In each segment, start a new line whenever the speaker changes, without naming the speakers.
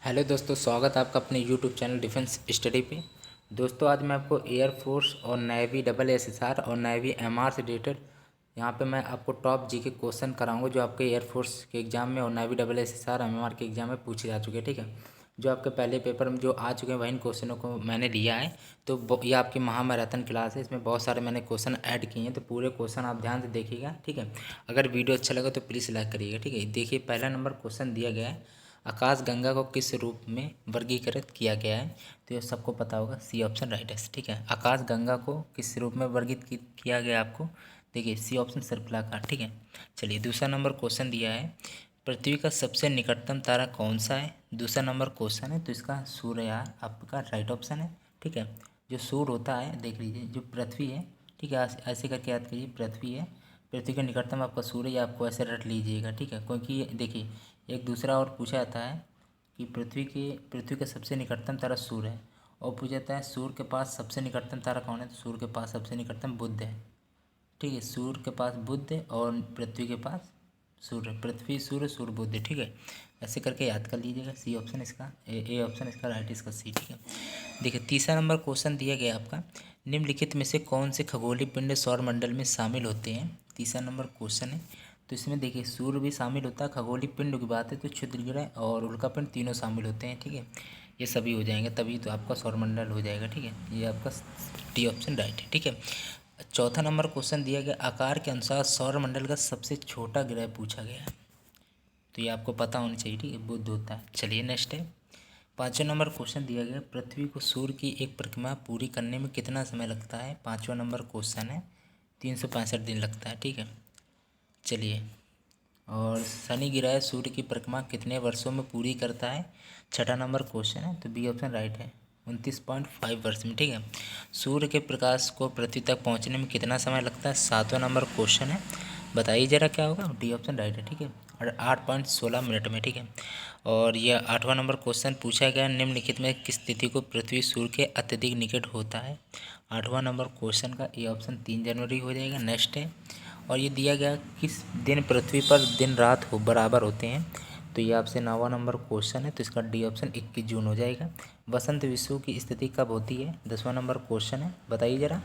Hello दोस्तों, स्वागत है आपका अपने यूट्यूब चैनल डिफेंस स्टडी पे। दोस्तों आज मैं आपको एयरफोर्स और नेवी डबल एसएसआर और नेवी एमआर से रिलेटेड यहाँ पे मैं आपको टॉप जी के क्वेश्चन कराऊंगा जो आपके एयरफोर्स के एग्ज़ाम में और नेवी डबल एसएसआर एमआर के एग्ज़ाम में पूछे जा चुके हैं। ठीक है, जो आपके पहले पेपर में जो आ चुके हैं वही क्वेश्चनों को मैंने लिया है। तो ये आपकी महामैराथन क्लास है, इसमें बहुत सारे मैंने क्वेश्चन ऐड किए हैं, तो पूरे क्वेश्चन आप ध्यान से देखिएगा। ठीक है, अगर वीडियो अच्छा लगा तो प्लीज़ लाइक करिएगा। ठीक है, देखिए पहला नंबर क्वेश्चन दिया गया है, आकाश गंगा को किस रूप में वर्गीकृत किया गया है। तो ये सबको पता होगा, सी ऑप्शन राइट है। ठीक है, आकाश गंगा को किस रूप में वर्गीकृत किया गया आपको, देखिए सी ऑप्शन सर्पिलाकार। ठीक है, चलिए दूसरा नंबर क्वेश्चन दिया है, पृथ्वी का सबसे निकटतम तारा कौन सा है। दूसरा नंबर क्वेश्चन है, तो इसका सूर्य यार आपका राइट ऑप्शन है। ठीक है, जो सूर्य होता है देख लीजिए, जो पृथ्वी है, ठीक है, ऐसे करके याद करिए, पृथ्वी है, पृथ्वी का निकटतम आपका सूर्य, या आपको ऐसे रट लीजिएगा। ठीक है, क्योंकि देखिए एक दूसरा और पूछा जाता है कि पृथ्वी का सबसे निकटतम तारा सूर्य है, और पूछा जाता है सूर्य के पास सबसे निकटतम तारा कौन है, तो सूर्य के पास सबसे निकटतम बुध है। ठीक है, सूर्य के पास बुध है और पृथ्वी के पास सूर्य, पृथ्वी सूर्य सूर्य बुध है। ठीक है, ऐसे करके याद कर लीजिएगा। सी ऑप्शन इसका ए ऑप्शन इसका राइट, इसका सी। ठीक है, देखिए तीसरा नंबर क्वेश्चन दिया गया आपका, निम्नलिखित में से कौन से खगोलीय पिंड सौरमंडल में शामिल होते हैं। तीसरा नंबर क्वेश्चन है, तो इसमें देखिए सूर्य भी शामिल होता है, खगोलीय पिंड की बात है तो क्षुद्र ग्रह और उल्कापिंड तीनों शामिल होते हैं। ठीक है, ये सभी हो जाएंगे तभी तो आपका सौरमंडल हो जाएगा। ठीक है, ये आपका डी ऑप्शन राइट है। ठीक है, चौथा नंबर क्वेश्चन दिया गया, आकार के अनुसार सौरमंडल का सबसे छोटा ग्रह पूछा गया है, तो ये आपको पता होना चाहिए। ठीक है, बुध होता है। चलिए नेक्स्ट है, पाँचवा नंबर क्वेश्चन दिया गया, पृथ्वी को सूर्य की एक परिक्रमा पूरी करने में कितना समय लगता है। पाँचवा नंबर क्वेश्चन है, 365 दिन लगता है। ठीक है, चलिए, और शनि ग्रह सूर्य की परिक्रमा कितने वर्षों में पूरी करता है। छठा नंबर क्वेश्चन है, तो बी ऑप्शन राइट है, 29.5 वर्ष में। ठीक है, सूर्य के प्रकाश को पृथ्वी तक पहुंचने में कितना समय लगता है। सातवां नंबर क्वेश्चन है, बताइए जरा क्या होगा। डी ऑप्शन राइट है। ठीक है, और 8.16 मिनट में। ठीक है, और यह आठवां नंबर क्वेश्चन पूछा गया, निम्नलिखित में किस तिथि को पृथ्वी सूर्य के अत्यधिक निकट होता है। आठवां नंबर क्वेश्चन का ए ऑप्शन 3 जनवरी हो जाएगा। नेक्स्ट है, और ये दिया गया किस दिन पृथ्वी पर दिन रात हो बराबर होते हैं, तो ये आपसे 9वां नंबर क्वेश्चन है, तो इसका डी ऑप्शन 21 जून हो जाएगा। वसंत विषुव की स्थिति कब होती है। 10वां नंबर क्वेश्चन है, बताइए ज़रा।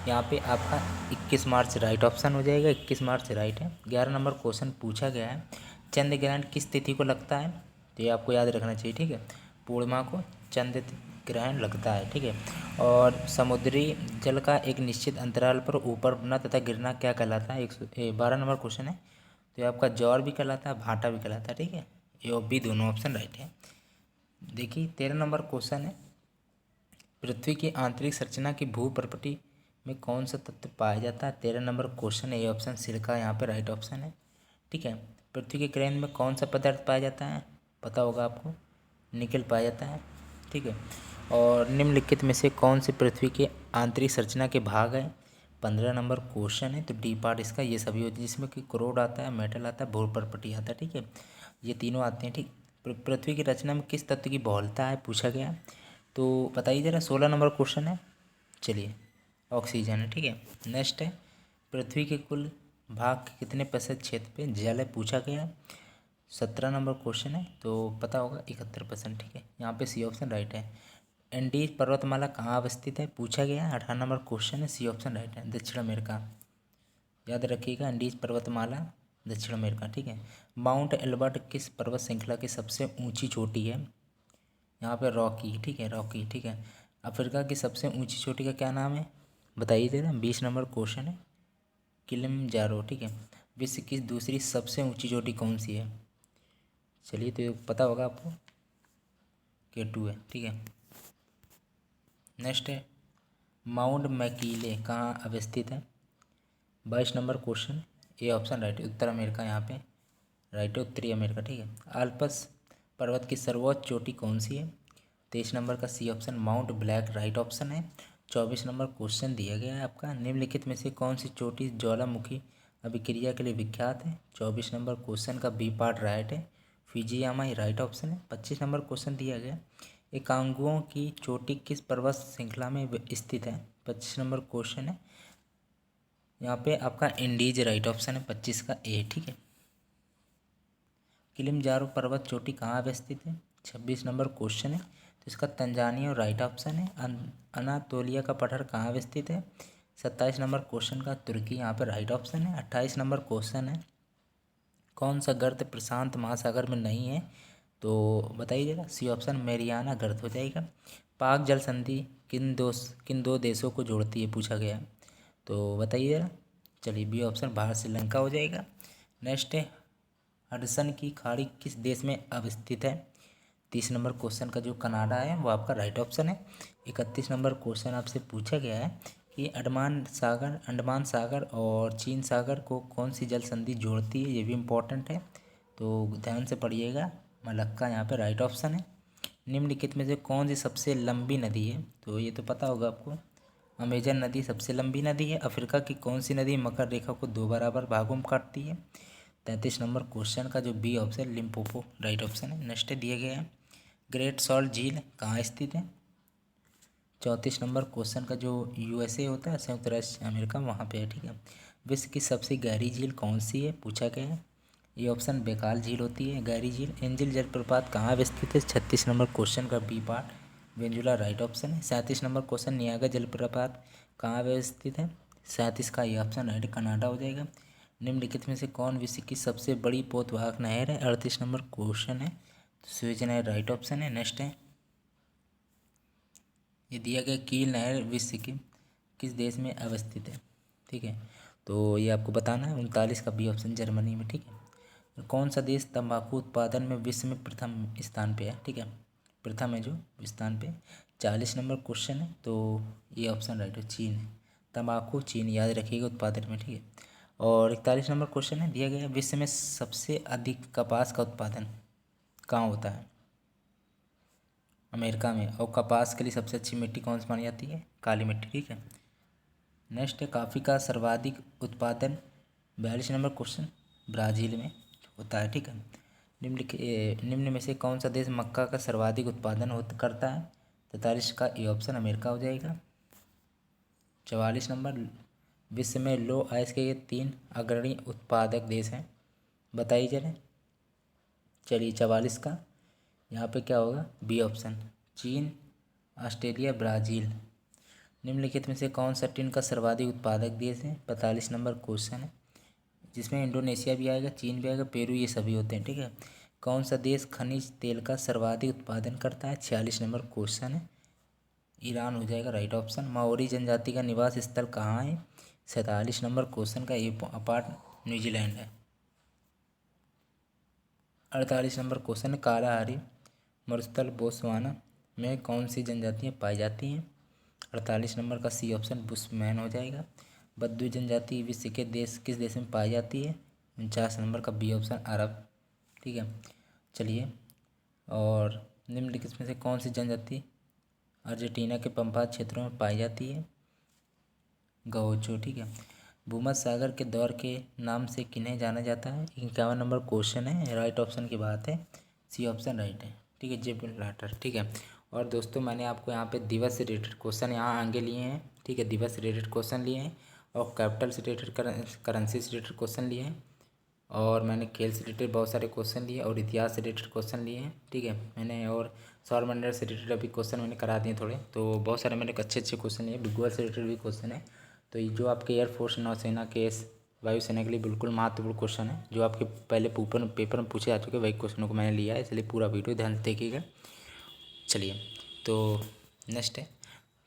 यहाँ पे आपका 21 मार्च राइट ऑप्शन हो जाएगा, 21 मार्च राइट है। 11 नंबर क्वेश्चन पूछा गया है, चंद्र ग्रहण किस तिथि को लगता है, तो ये आपको याद रखना चाहिए। ठीक है, पूर्णिमा को चंद्र ग्रहण लगता है। ठीक है, और समुद्री जल का एक निश्चित अंतराल पर ऊपर उठना तथा गिरना क्या कहलाता है। 12 नंबर क्वेश्चन है, तो ये आपका जौर भी कहलाता है, भाटा भी कहलाता है। ठीक है, ये और बी दोनों ऑप्शन राइट है। देखिए 13 नंबर क्वेश्चन है, पृथ्वी की आंतरिक संरचना की भू प्रकृति में कौन सा तत्व पाया जाता है। 13 नंबर क्वेश्चन है, ए ऑप्शन सिलिका यहाँ पे राइट ऑप्शन है। ठीक है, पृथ्वी के केंद्र में कौन सा पदार्थ पाया जाता है, पता होगा आपको, निकल पाया जाता है। ठीक है, और निम्नलिखित में से कौन से पृथ्वी के आंतरिक संरचना के भाग है। 15 नंबर क्वेश्चन है, तो डी पार्ट इसका ये सभी होती है, जिसमें कि क्रोड आता है, मेटल आता है, भू प्रॉपर्टी आता है। ठीक है, ये तीनों आते हैं। ठीक, पृथ्वी की रचना में किस तत्व की बहुलता है पूछा गया, तो बताइए ज़रा। 16 नंबर क्वेश्चन है, चलिए ऑक्सीजन है। ठीक है, नेक्स्ट है, पृथ्वी के कुल भाग के कितने प्रतिशत क्षेत्र पे जल है पूछा गया। 17 नंबर क्वेश्चन है, तो पता होगा 71%। ठीक है, यहाँ पे सी ऑप्शन राइट है। एंडीज पर्वतमाला कहाँ अवस्थित है पूछा गया। 18 नंबर क्वेश्चन है, सी ऑप्शन राइट है, दक्षिण अमेरिका। याद रखिएगा, एंडीज पर्वतमाला दक्षिण अमेरिका। ठीक है, माउंट एल्बर्ट किस पर्वत श्रृंखला की सबसे ऊंची चोटी है। यहाँ पे रॉकी। ठीक है, रॉकी। ठीक है, अफ्रीका की सबसे ऊंची चोटी का क्या नाम है, बताइए जरा। 20 नंबर क्वेश्चन है, किलिमंजारो। ठीक है, विश्व की दूसरी सबसे ऊंची चोटी कौन सी है, चलिए तो ये पता होगा आपको, K2 है। ठीक है, नेक्स्ट है, माउंट मैकीले कहाँ अवस्थित है। 22 number question, A option right है, उत्तर अमेरिका यहाँ पे राइट है, उत्तरी अमेरिका। ठीक है, आल्प्स पर्वत की सर्वोच्च चोटी कौन सी है। 23 नंबर का C option Mount Black right option है। 24 नंबर क्वेश्चन दिया गया है आपका, निम्नलिखित में से कौन सी चोटी ज्वालामुखी अभिक्रिया के लिए विख्यात है। 24 नंबर क्वेश्चन का बी पार्ट राइट है, फुजियामा ही राइट ऑप्शन है। 25 नंबर क्वेश्चन दिया गया, एकांगुओं की चोटी किस पर्वत श्रृंखला में स्थित है। 25 नंबर क्वेश्चन है, यहाँ पे आपका इंडीज राइट ऑप्शन है, 25 का ए। ठीक है, किलिमंजारो पर्वत चोटी कहाँ अवस्थित है। 26 नंबर क्वेश्चन है, तो इसका तंजानिया और राइट ऑप्शन है। अनातोलिया का पठार कहाँ अवस्थित है? 27 नंबर क्वेश्चन का तुर्की यहाँ पे राइट ऑप्शन है। 28 नंबर क्वेश्चन है, कौन सा गर्त प्रशांत महासागर में नहीं है? तो बताइए जरा, सी ऑप्शन मेरियाना गर्त हो जाएगा। पाक जल संधि किन दो देशों को जोड़ती है, पूछा गया, तो बताइए जरा। चलिए बी ऑप्शन भारत श्रीलंका हो जाएगा। नेक्स्ट है, हडसन की खाड़ी किस देश में अवस्थित है? 30 नंबर क्वेश्चन का जो कनाडा है वो आपका राइट ऑप्शन है। 31 नंबर क्वेश्चन आपसे पूछा गया है कि अंडमान सागर और चीन सागर को कौन सी जल संधि जोड़ती है? ये भी इम्पोर्टेंट है, तो ध्यान से पढ़िएगा। मलक्का यहाँ पे राइट ऑप्शन है। निम्नलिखित में से कौन सी सबसे लंबी नदी है? तो ये तो पता होगा आपको, अमेजन नदी सबसे लंबी नदी है। अफ्रीका की कौन सी नदी मकर रेखा को 2 बराबर भागों में काटती है? 33 नंबर क्वेश्चन का जो B option Limpopo right option है। नेक्स्ट दिया गया है, ग्रेट सॉल्ट झील कहाँ स्थित है? 34 नंबर क्वेश्चन का जो यूएसए होता है, संयुक्त राज्य अमेरिका, वहाँ पे है, ठीक है। विश्व की सबसे गहरी झील कौन सी है, पूछा गया है। ये ऑप्शन बेकाल झील होती है, गहरी झील। एंजिल जलप्रपात कहाँ अवस्थित है? 36 नंबर क्वेश्चन का बी पार्ट वेंजुला राइट ऑप्शन है। 37 नंबर क्वेश्चन, नियागा जलप्रपात कहाँ अवस्थित है? 37 का ये ऑप्शन राइट कनाडा हो जाएगा। निम्नलिखित में से कौन विश्व की सबसे बड़ी पोतवाहक नहर है? 38 नंबर क्वेश्चन है, स्वेज नहर राइट ऑप्शन है। नेक्स्ट है, ये दिया गया कील नहर विश्व की किस देश में अवस्थित है, ठीक है, तो ये आपको बताना है। 39 का बी ऑप्शन जर्मनी में, ठीक है। कौन सा देश तंबाकू उत्पादन में विश्व में प्रथम स्थान पे है, ठीक है, प्रथम है जो स्थान पे। 40 नंबर क्वेश्चन है, तो ये ऑप्शन राइट है, चीन है। तंबाकू चीन याद रखिएगा उत्पादन में, ठीक है। और 41 नंबर क्वेश्चन है, दिया गया विश्व में सबसे अधिक कपास का उत्पादन कहाँ होता है? अमेरिका में। और कपास के लिए सबसे अच्छी मिट्टी कौन सी मानी जाती है? काली मिट्टी, ठीक है। नेक्स्ट है, कॉफ़ी का सर्वाधिक उत्पादन 42 नंबर क्वेश्चन ब्राज़ील में होता है, ठीक है। निम्न में से कौन सा देश मक्का का सर्वाधिक उत्पादन करता है? 43 का ए ऑप्शन अमेरिका हो जाएगा। 44 नंबर, विश्व में लो आयस के ये 3 अग्रणी उत्पादक देश हैं, बताइए जरा। चलिए 44 का यहाँ पे क्या होगा? बी ऑप्शन, चीन, ऑस्ट्रेलिया, ब्राज़ील। निम्नलिखित में से कौन सा टिन का सर्वाधिक उत्पादक देश है? 45 नंबर क्वेश्चन है, जिसमें इंडोनेशिया भी आएगा, चीन भी आएगा, पेरू, ये सभी होते हैं, ठीक है। कौन सा देश खनिज तेल का सर्वाधिक उत्पादन करता है? 46 नंबर क्वेश्चन है, ईरान हो जाएगा राइट ऑप्शन। माओरी जनजाति का निवास स्थल कहाँ है? 47 नंबर क्वेश्चन का ए पार्ट न्यूजीलैंड है। 48 नंबर क्वेश्चन है, कालाहारी मरुस्थल बोत्सवाना में कौन सी जनजातियाँ पाई जाती हैं? 48 नंबर का सी ऑप्शन बुशमैन हो जाएगा। बद्दू जनजाति विश्व के किस देश में पाई जाती है? 49 नंबर का बी ऑप्शन अरब, ठीक है। चलिए, और निम्नलिखित में से कौन सी जनजाति अर्जेंटीना के पंपा क्षेत्रों में पाई जाती है? गौचो, ठीक है। भूमध्य सागर के दौर के नाम से किन्हें जाना जाता है? 51 नंबर क्वेश्चन है, राइट ऑप्शन की बात है, सी ऑप्शन राइट है, ठीक है, जिब्राल्टर, ठीक है। और दोस्तों मैंने आपको यहाँ पे दिवस से रिलेटेड क्वेश्चन यहाँ आगे लिए हैं, ठीक है, दिवस से रिलेटेड क्वेश्चन लिए हैं, और कैपिटल से रिलेटेड करेंसी से रिलेटेड क्वेश्चन लिए हैं, और मैंने खेल से रिलेटेड बहुत सारे क्वेश्चन लिए, और इतिहास से रिलेटेड क्वेश्चन लिए हैं, ठीक है। मैंने और सौरमंडल से रिलेटेड अभी क्वेश्चन मैंने करा दिए थोड़े, तो बहुत सारे मैंने अच्छे अच्छे क्वेश्चन लिए। भूगोल से रिलेटेड भी क्वेश्चन है, तो ये जो आपके एयरफोर्स, नौसेना के, वायुसेना के लिए बिल्कुल महत्वपूर्ण क्वेश्चन है, जो आपके पहले पेपर में पूछे जा चुके, वही क्वेश्चनों को मैंने लिया है, इसलिए पूरा वीडियो ध्यान से देखिएगा। चलिए, तो नेक्स्ट है,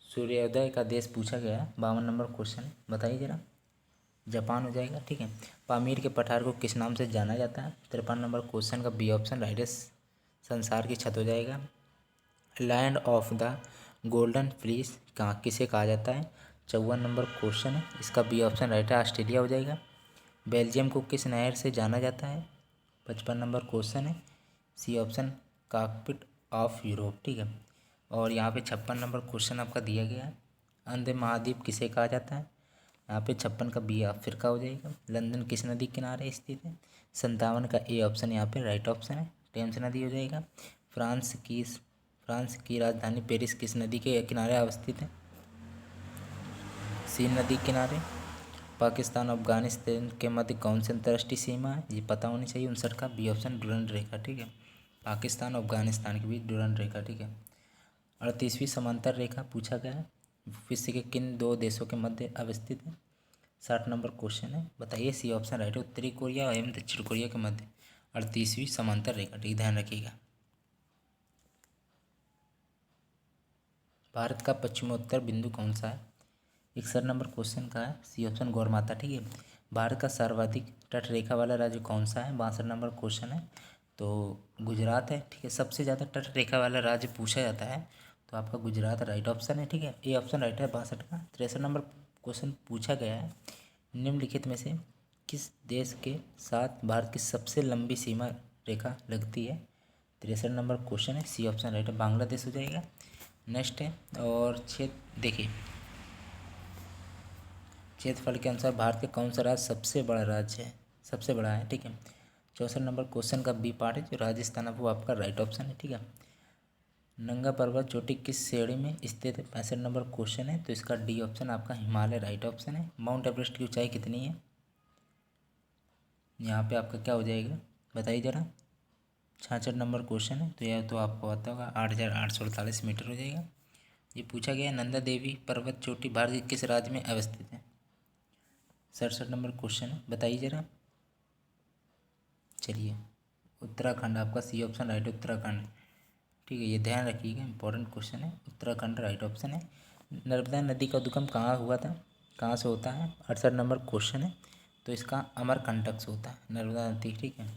सूर्योदय का देश पूछा गया है, 52 नंबर क्वेश्चन, बताइए जरा। जापान हो जाएगा, ठीक है। पामीर के पठार को किस नाम से जाना जाता है? 53 नंबर क्वेश्चन का बी ऑप्शन राइडस संसार की छत हो जाएगा। Land of the golden fleece कहाँ किसे कहा जाता है? 54 नंबर क्वेश्चन है, इसका बी ऑप्शन राइट है, ऑस्ट्रेलिया हो जाएगा। बेल्जियम को किस नहर से जाना जाता है? 55 नंबर क्वेश्चन है, C option cockpit of Europe, ठीक है। और यहाँ पे 56 नंबर क्वेश्चन आपका दिया गया है, अंध महाद्वीप किसे कहा जाता है? यहाँ पे 56 का बी अफ्रीका हो जाएगा। लंदन किस नदी के किनारे स्थित है? 57 का ए ऑप्शन यहाँ पे राइट ऑप्शन है, टेम्स नदी हो जाएगा। फ्रांस की राजधानी पेरिस किस नदी के किनारे अवस्थित है? सीन नदी किनारे। पाकिस्तान अफगानिस्तान के मध्य कौन सी अंतर्राष्ट्रीय सीमा है? ये पता होनी चाहिए, 59 का बी ऑप्शन डुरंड रेखा, ठीक है। पाकिस्तान और अफगानिस्तान के बीच डुरंड रेखा, ठीक है। 38वीं समांतर रेखा पूछा गया है, विश्व के किन दो देशों के मध्य अवस्थित है। 60 नंबर क्वेश्चन है, बताइए। सी ऑप्शन राइट है, उत्तरी कोरिया एवं दक्षिण कोरिया के मध्य 38वीं समांतर रेखा, ठीक, ध्यान रखिएगा। भारत का पश्चिमोत्तर बिंदु कौन सा है। 61 नंबर क्वेश्चन का है, सी ऑप्शन गौरमाता, ठीक है। भारत का सर्वाधिक तट रेखा वाला राज्य कौन सा है। 62 नंबर क्वेश्चन है, तो गुजरात है, ठीक है। सबसे ज़्यादा तट रेखा वाला राज्य पूछा जाता है तो आपका गुजरात राइट ऑप्शन है, ठीक है। ए ऑप्शन राइट है 62 का। 63 नंबर क्वेश्चन पूछा गया है, निम्नलिखित में से किस देश के साथ भारत की सबसे लंबी सीमा रेखा लगती है। 63 नंबर क्वेश्चन है, सी ऑप्शन राइट है, बांग्लादेश हो जाएगा। नेक्स्ट है, और देखिए, क्षेत्रफल के अनुसार भारत का कौन सा राज्य सबसे बड़ा राज्य है, सबसे बड़ा है, ठीक है। 64 नंबर क्वेश्चन का बी पार्ट है, जो राजस्थान है वो आपका राइट ऑप्शन है, ठीक है। नंगा पर्वत चोटी किस श्रेणी में स्थित है। 65 नंबर क्वेश्चन है, तो इसका डी ऑप्शन आपका हिमालय राइट ऑप्शन है। माउंट एवरेस्ट की ऊंचाई कितनी है, यहाँ पे आपका क्या हो जाएगा बताइए ज़रा। 66 नंबर क्वेश्चन है, तो यह तो आपको पता होगा 8,848 मीटर हो जाएगा। ये पूछा गया, नंदा देवी पर्वत चोटी भारत के किस राज्य में अवस्थित है। 67 नंबर क्वेश्चन है, बताइए ज़रा। चलिए, उत्तराखंड आपका सी ऑप्शन राइट, उत्तराखंड, ठीक है। ये ध्यान रखिएगा, इंपॉर्टेंट क्वेश्चन है, उत्तराखंड राइट ऑप्शन है। नर्मदा नदी का उद्गम कहाँ हुआ था, कहाँ से होता है। 68 नंबर क्वेश्चन है, तो इसका अमरकंटक से होता है नर्मदा नदी, ठीक है।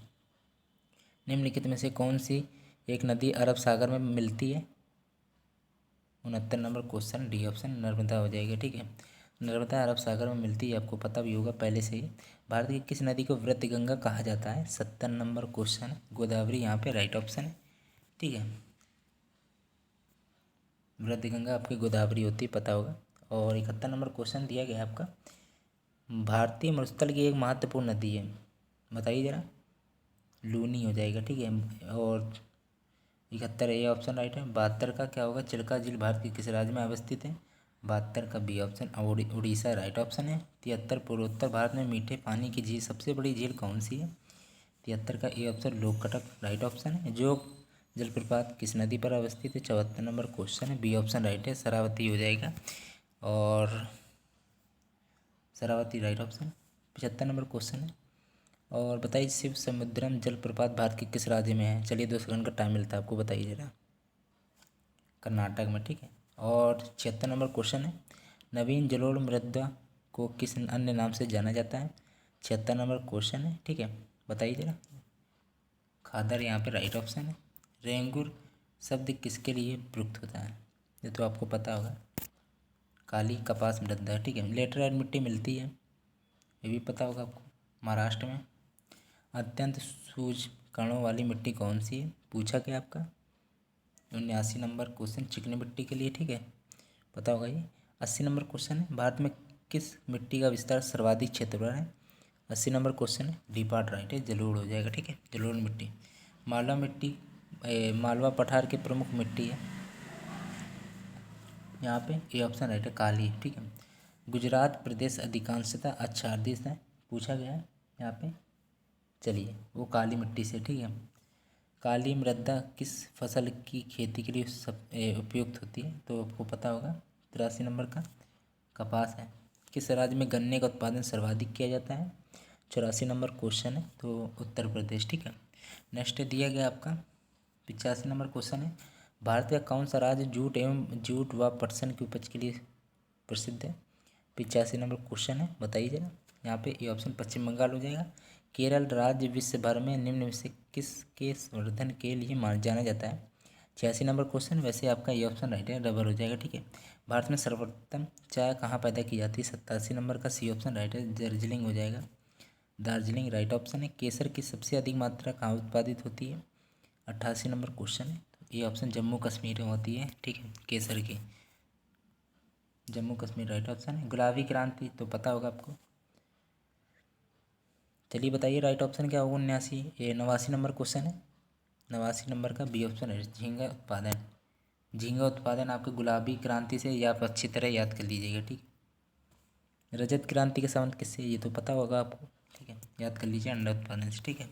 निम्नलिखित में से कौन सी एक नदी अरब सागर में मिलती है। 69 number question, D option Narmada हो जाएगा, ठीक है। नर्मदा अरब सागर में मिलती है, आपको पता भी होगा पहले से ही। भारत की किस नदी को वृत्त गंगा कहा जाता है। 70 नंबर क्वेश्चन है, गोदावरी यहाँ पे राइट ऑप्शन है, ठीक है। वृत्त गंगा आपकी गोदावरी होती है, पता होगा। और 71 नंबर क्वेश्चन दिया गया है आपका, भारतीय मरुस्थल की एक महत्वपूर्ण नदी है, बताइए ज़रा। लूनी हो जाएगा, ठीक है। और 71 ए ऑप्शन राइट है। 72 का क्या होगा, चिल्का झील भारत के किस राज्य में अवस्थित है। 72 का B option Orissa right option है। 73 पूर्वोत्तर भारत में मीठे पानी की झील, सबसे बड़ी झील कौन सी है। 73 का ए ऑप्शन लोककटक राइट ऑप्शन है। जोग जलप्रपात किस नदी पर अवस्थित है। 74 नंबर क्वेश्चन है, बी ऑप्शन राइट है, शरावती हो जाएगा। और Sharavati right option. 75 number question है, और बताइए शिव समुद्रम जलप्रपात भारत के किस राज्य में है। चलिए 2 सेकंड का टाइम मिलता है आपको, बताइए जरा। कर्नाटक में, ठीक है। और 76 नंबर क्वेश्चन है, नवीन जलोढ़ मृदा को किस अन्य नाम से जाना जाता है। 76 नंबर क्वेश्चन है, ठीक है, बताइए जरा। खादर यहाँ पे राइट ऑप्शन है। रेंगुर शब्द किसके लिए प्रयुक्त होता है, ये तो आपको पता होगा, काली कपास मृदा, ठीक है। लेटराइट मिट्टी मिलती है, ये भी पता होगा आपको, महाराष्ट्र में। अत्यंत सूझ कणों वाली मिट्टी कौन सी है, पूछा गया आपका। 79 नंबर क्वेश्चन, चिकनी मिट्टी के लिए, ठीक है, पता होगा ये। 80 नंबर क्वेश्चन है, भारत में किस मिट्टी का विस्तार सर्वाधिक क्षेत्र पर है। 80 नंबर क्वेश्चन है, डी पार्ट राइट है, जलोढ़ हो जाएगा, ठीक है, जलोढ़ मिट्टी। मालवा मिट्टी मालवा पठार की प्रमुख मिट्टी है, यहाँ पे ए ऑप्शन राइट है, काली, ठीक है। गुजरात प्रदेश अधिकांशतः आच्छादित है, पूछा गया है यहाँ पे। चलिए, वो काली मिट्टी से, ठीक है। काली मृदा किस फसल की खेती के लिए सब उपयुक्त होती है, तो आपको पता होगा। 83 नंबर का कपास है। किस राज्य में गन्ने का उत्पादन सर्वाधिक किया जाता है। 84 नंबर क्वेश्चन है, तो उत्तर प्रदेश, ठीक है। नेक्स्ट दिया गया आपका 85 नंबर क्वेश्चन है, भारत का कौन सा राज्य जूट व पटसन की उपज के लिए प्रसिद्ध है। 85 नंबर क्वेश्चन है, बताइए जरा। यहाँ पे ये ऑप्शन पश्चिम बंगाल हो जाएगा। केरल राज्य विश्व भर में निम्न में से किसके संवर्धन के लिए जाना जाता है। 86 नंबर क्वेश्चन, वैसे आपका ये ऑप्शन राइट है, रबर हो जाएगा, ठीक है। भारत में सर्वोत्तम चाय कहाँ पैदा की जाती है। 87 नंबर का सी ऑप्शन राइट है, दार्जिलिंग हो जाएगा, दार्जिलिंग राइट ऑप्शन है। केसर की सबसे अधिक मात्रा कहाँ उत्पादित होती है। 88 नंबर क्वेश्चन है, तो ये ऑप्शन जम्मू कश्मीर में होती है, ठीक है, केसर की, जम्मू कश्मीर राइट ऑप्शन है। गुलाबी क्रांति तो पता होगा आपको। चलिए बताइए राइट ऑप्शन क्या होगा। 89 नंबर क्वेश्चन है, 89 नंबर का बी ऑप्शन है, झींगा उत्पादन। झींगा उत्पादन आपके गुलाबी क्रांति से, या आप अच्छी तरह याद कर लीजिएगा, ठीक है। रजत क्रांति के संबंध किससे, ये तो पता होगा आपको, ठीक है, याद कर लीजिए, अंडा उत्पादन से, ठीक है।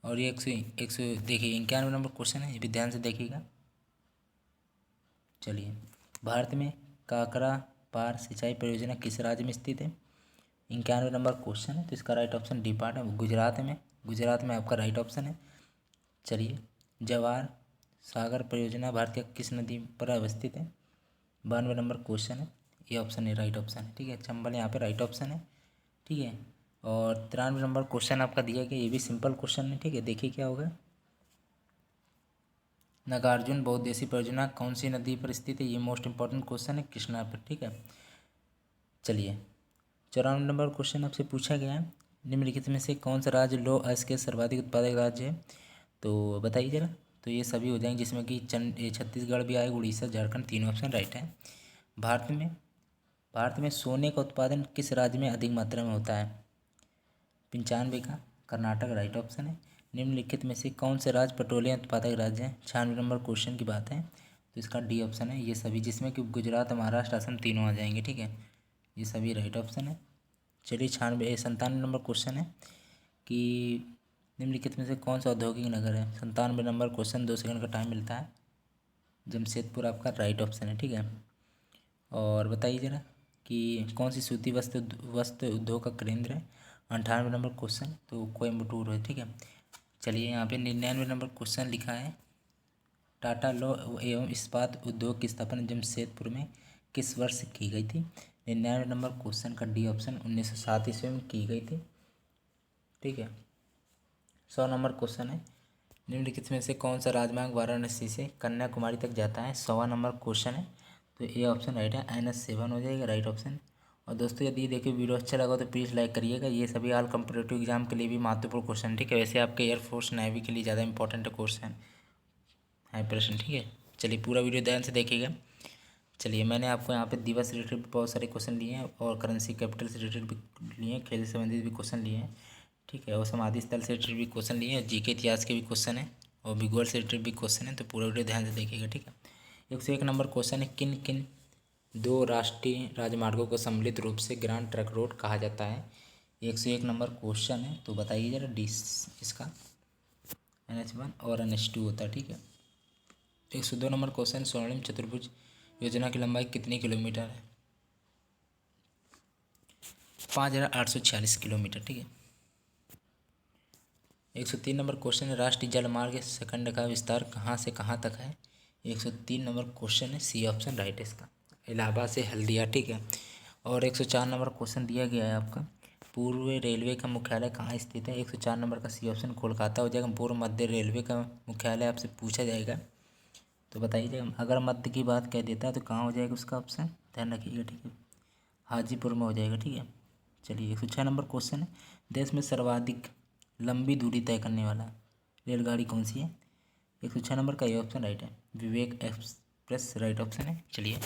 और ये 100 देखिए 91 नंबर क्वेश्चन है, ये भी ध्यान से देखिएगा। चलिए, भारत में काकरा पार सिंचाई परियोजना किस राज्य में स्थित है? 91 नंबर क्वेश्चन है, तो इसका राइट ऑप्शन डी पार्ट है, गुजरात में आपका राइट ऑप्शन है। चलिए, जवाहर सागर परियोजना भारत की किस नदी पर अवस्थित है? 92 नंबर क्वेश्चन है, ये ऑप्शन है राइट ऑप्शन है, ठीक है। चंबल यहाँ पे राइट ऑप्शन है, ठीक है। और 93 नंबर क्वेश्चन आपका दिया गया, ये भी सिंपल क्वेश्चन है, ठीक है। देखिए क्या होगा। नागार्जुन बहुउद्देशीय परियोजना कौन सी नदी पर स्थित है? ये मोस्ट इंपॉर्टेंट क्वेश्चन है, कृष्णा पर, ठीक है। चलिए, 94 नंबर क्वेश्चन आपसे पूछा गया है, निम्नलिखित में से कौन सा राज्य लौह अयस्क के सर्वाधिक उत्पादक राज्य है? तो बताइए जरा। तो ये सभी हो जाएंगे, जिसमें कि छत्तीसगढ़ भी आएगा, उड़ीसा, झारखंड, तीनों ऑप्शन राइट है। भारत में सोने का उत्पादन किस राज्य में अधिक मात्रा में होता है? 95 का कर्नाटक राइट ऑप्शन है। निम्नलिखित में से कौन से राज्य पेट्रोलियम उत्पादक राज्य है? 96 नंबर क्वेश्चन की बात है, तो इसका डी ऑप्शन है, ये सभी, जिसमें कि गुजरात, महाराष्ट्र, असम तीनों आ जाएंगे, ठीक है। ये सभी राइट ऑप्शन है। चलिए, 97 नंबर क्वेश्चन है कि निम्नलिखित में से कौन सा औद्योगिक नगर है? 97 नंबर क्वेश्चन, 2 सेकंड का टाइम मिलता है। जमशेदपुर आपका राइट ऑप्शन है, ठीक है। और बताइए जरा कि कौन सी सूती वस्त्र उद्योग का केंद्र है? 98 नंबर क्वेश्चन, तो कोयम्बटूर है, ठीक है। चलिए, यहाँ पे 99 नंबर क्वेश्चन लिखा है, टाटा लौह एवं इस्पात उद्योग की स्थापना जमशेदपुर में किस वर्ष की गई थी? 99 नंबर क्वेश्चन का डी ऑप्शन 1907 ईस्वी में की गई थी, ठीक है। 100 नंबर क्वेश्चन है, निम्नलिखित में से कौन सा राजमार्ग वाराणसी से कन्याकुमारी तक जाता है? 100 नंबर क्वेश्चन है, तो ये ऑप्शन राइट है, NH7 हो जाएगा राइट ऑप्शन। और दोस्तों, यदि देखिए वीडियो अच्छा लगा तो प्लीज़ लाइक करिएगा। ये सभी ऑल कॉम्पिटेटिव एग्जाम के लिए भी महत्वपूर्ण क्वेश्चन, ठीक है। वैसे आपके एयरफोर्स नेवी के लिए ज़्यादा इंपॉर्टेंट क्वेश्चन है प्रश्न, ठीक है। चलिए, पूरा वीडियो ध्यान से देखिएगा। चलिए, मैंने आपको यहाँ पे दिवस से रिलेटेड बहुत सारे क्वेश्चन लिए हैं, और करेंसी कैपिटल से रिलेटेड भी लिए हैं, खेल से संबंधित भी क्वेश्चन लिए हैं, ठीक है। और समाधि स्थल से रिलेटेड भी क्वेश्चन लिए हैं, जीके इतिहास के भी क्वेश्चन हैं, और भूगोल से रिलेटेड भी क्वेश्चन है, तो पूरा वीडियो ध्यान से देखिएगा, ठीक है। 101 नंबर क्वेश्चन है, किन किन 2 राष्ट्रीय राजमार्गों को सम्मिलित रूप से ग्रैंड ट्रंक रोड कहा जाता है? 101 नंबर क्वेश्चन है, तो बताइए जरा डी इसका NH1 और NH2 होता है, ठीक है। 102 नंबर क्वेश्चन, स्वर्णिम चतुर्भुज योजना की लंबाई कितनी किलोमीटर है? 5846 किलोमीटर, ठीक है। 103 नंबर क्वेश्चन है, राष्ट्रीय जलमार्ग सेकंड का विस्तार कहाँ से कहाँ तक है? 103 नंबर क्वेश्चन है, सी ऑप्शन राइट है इसका, इलाहाबाद से हल्दिया, ठीक है। और 104 नंबर क्वेश्चन दिया गया है आपका, पूर्व रेलवे का मुख्यालय कहाँ स्थित है? 104 नंबर का सी ऑप्शन कोलकाता हो जाएगा। पूर्व मध्य रेलवे का मुख्यालय आपसे पूछा जाएगा, तो बताइए। अगर मध्य की बात कह देता है तो कहाँ हो जाएगा उसका ऑप्शन, ध्यान रखिएगा, ठीक है। हाजीपुर में हो जाएगा, ठीक है। चलिए, 106 नंबर क्वेश्चन है, देश में सर्वाधिक लंबी दूरी तय करने वाला रेलगाड़ी कौन सी है? 106 नंबर का ये ऑप्शन राइट है, विवेक एक्सप्रेस राइट ऑप्शन है। चलिए,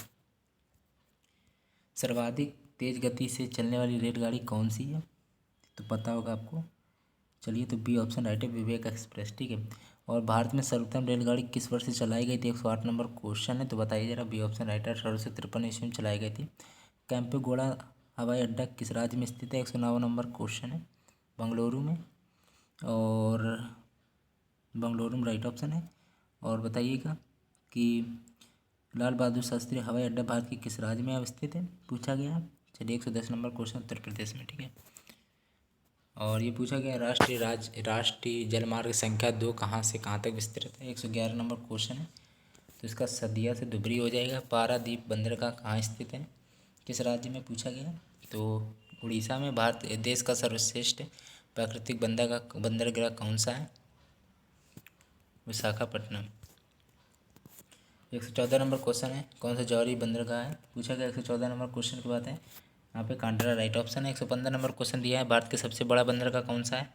सर्वाधिक तेज गति से चलने वाली रेलगाड़ी कौन सी है? तो पता होगा आपको। चलिए, तो बी ऑप्शन राइट है, विवेक एक्सप्रेस, ठीक है। और भारत में सर्वप्रथम रेलगाड़ी किस वर्ष से चलाई गई थी? 108 नंबर क्वेश्चन है, तो बताइए जरा। बी ऑप्शन राइट है, 1853 ईस्वी में चलाई गई थी। कैंपेगौड़ा हवाई अड्डा किस राज्य में स्थित है? 109 नंबर क्वेश्चन है, बेंगलुरु में, और बेंगलुरु में राइट ऑप्शन है। और बताइएगा कि लाल बहादुर शास्त्री हवाई अड्डा भारत के किस राज्य में अवस्थित है, पूछा गया। चलिए, 110 नंबर क्वेश्चन, उत्तर प्रदेश में, ठीक है। और ये पूछा गया, राष्ट्रीय जलमार्ग संख्या 2 कहाँ से कहाँ तक विस्तृत है? 111 नंबर क्वेश्चन है, तो इसका सदिया से धुबरी हो जाएगा। पारादीप बंदरगाह कहाँ स्थित है, किस राज्य में, पूछा गया। तो उड़ीसा में। भारत देश का सर्वश्रेष्ठ प्राकृतिक बंदरगाह कौन सा है? विशाखापट्टनम। 114 नंबर क्वेश्चन है, कौन सा जौहरी बंदरगाह है, पूछा गया। 114 नंबर क्वेश्चन की बात है, यहाँ पे कांडला राइट ऑप्शन है। 115 नंबर क्वेश्चन दिया है, भारत के सबसे बड़ा बंदरगाह कौन सा है?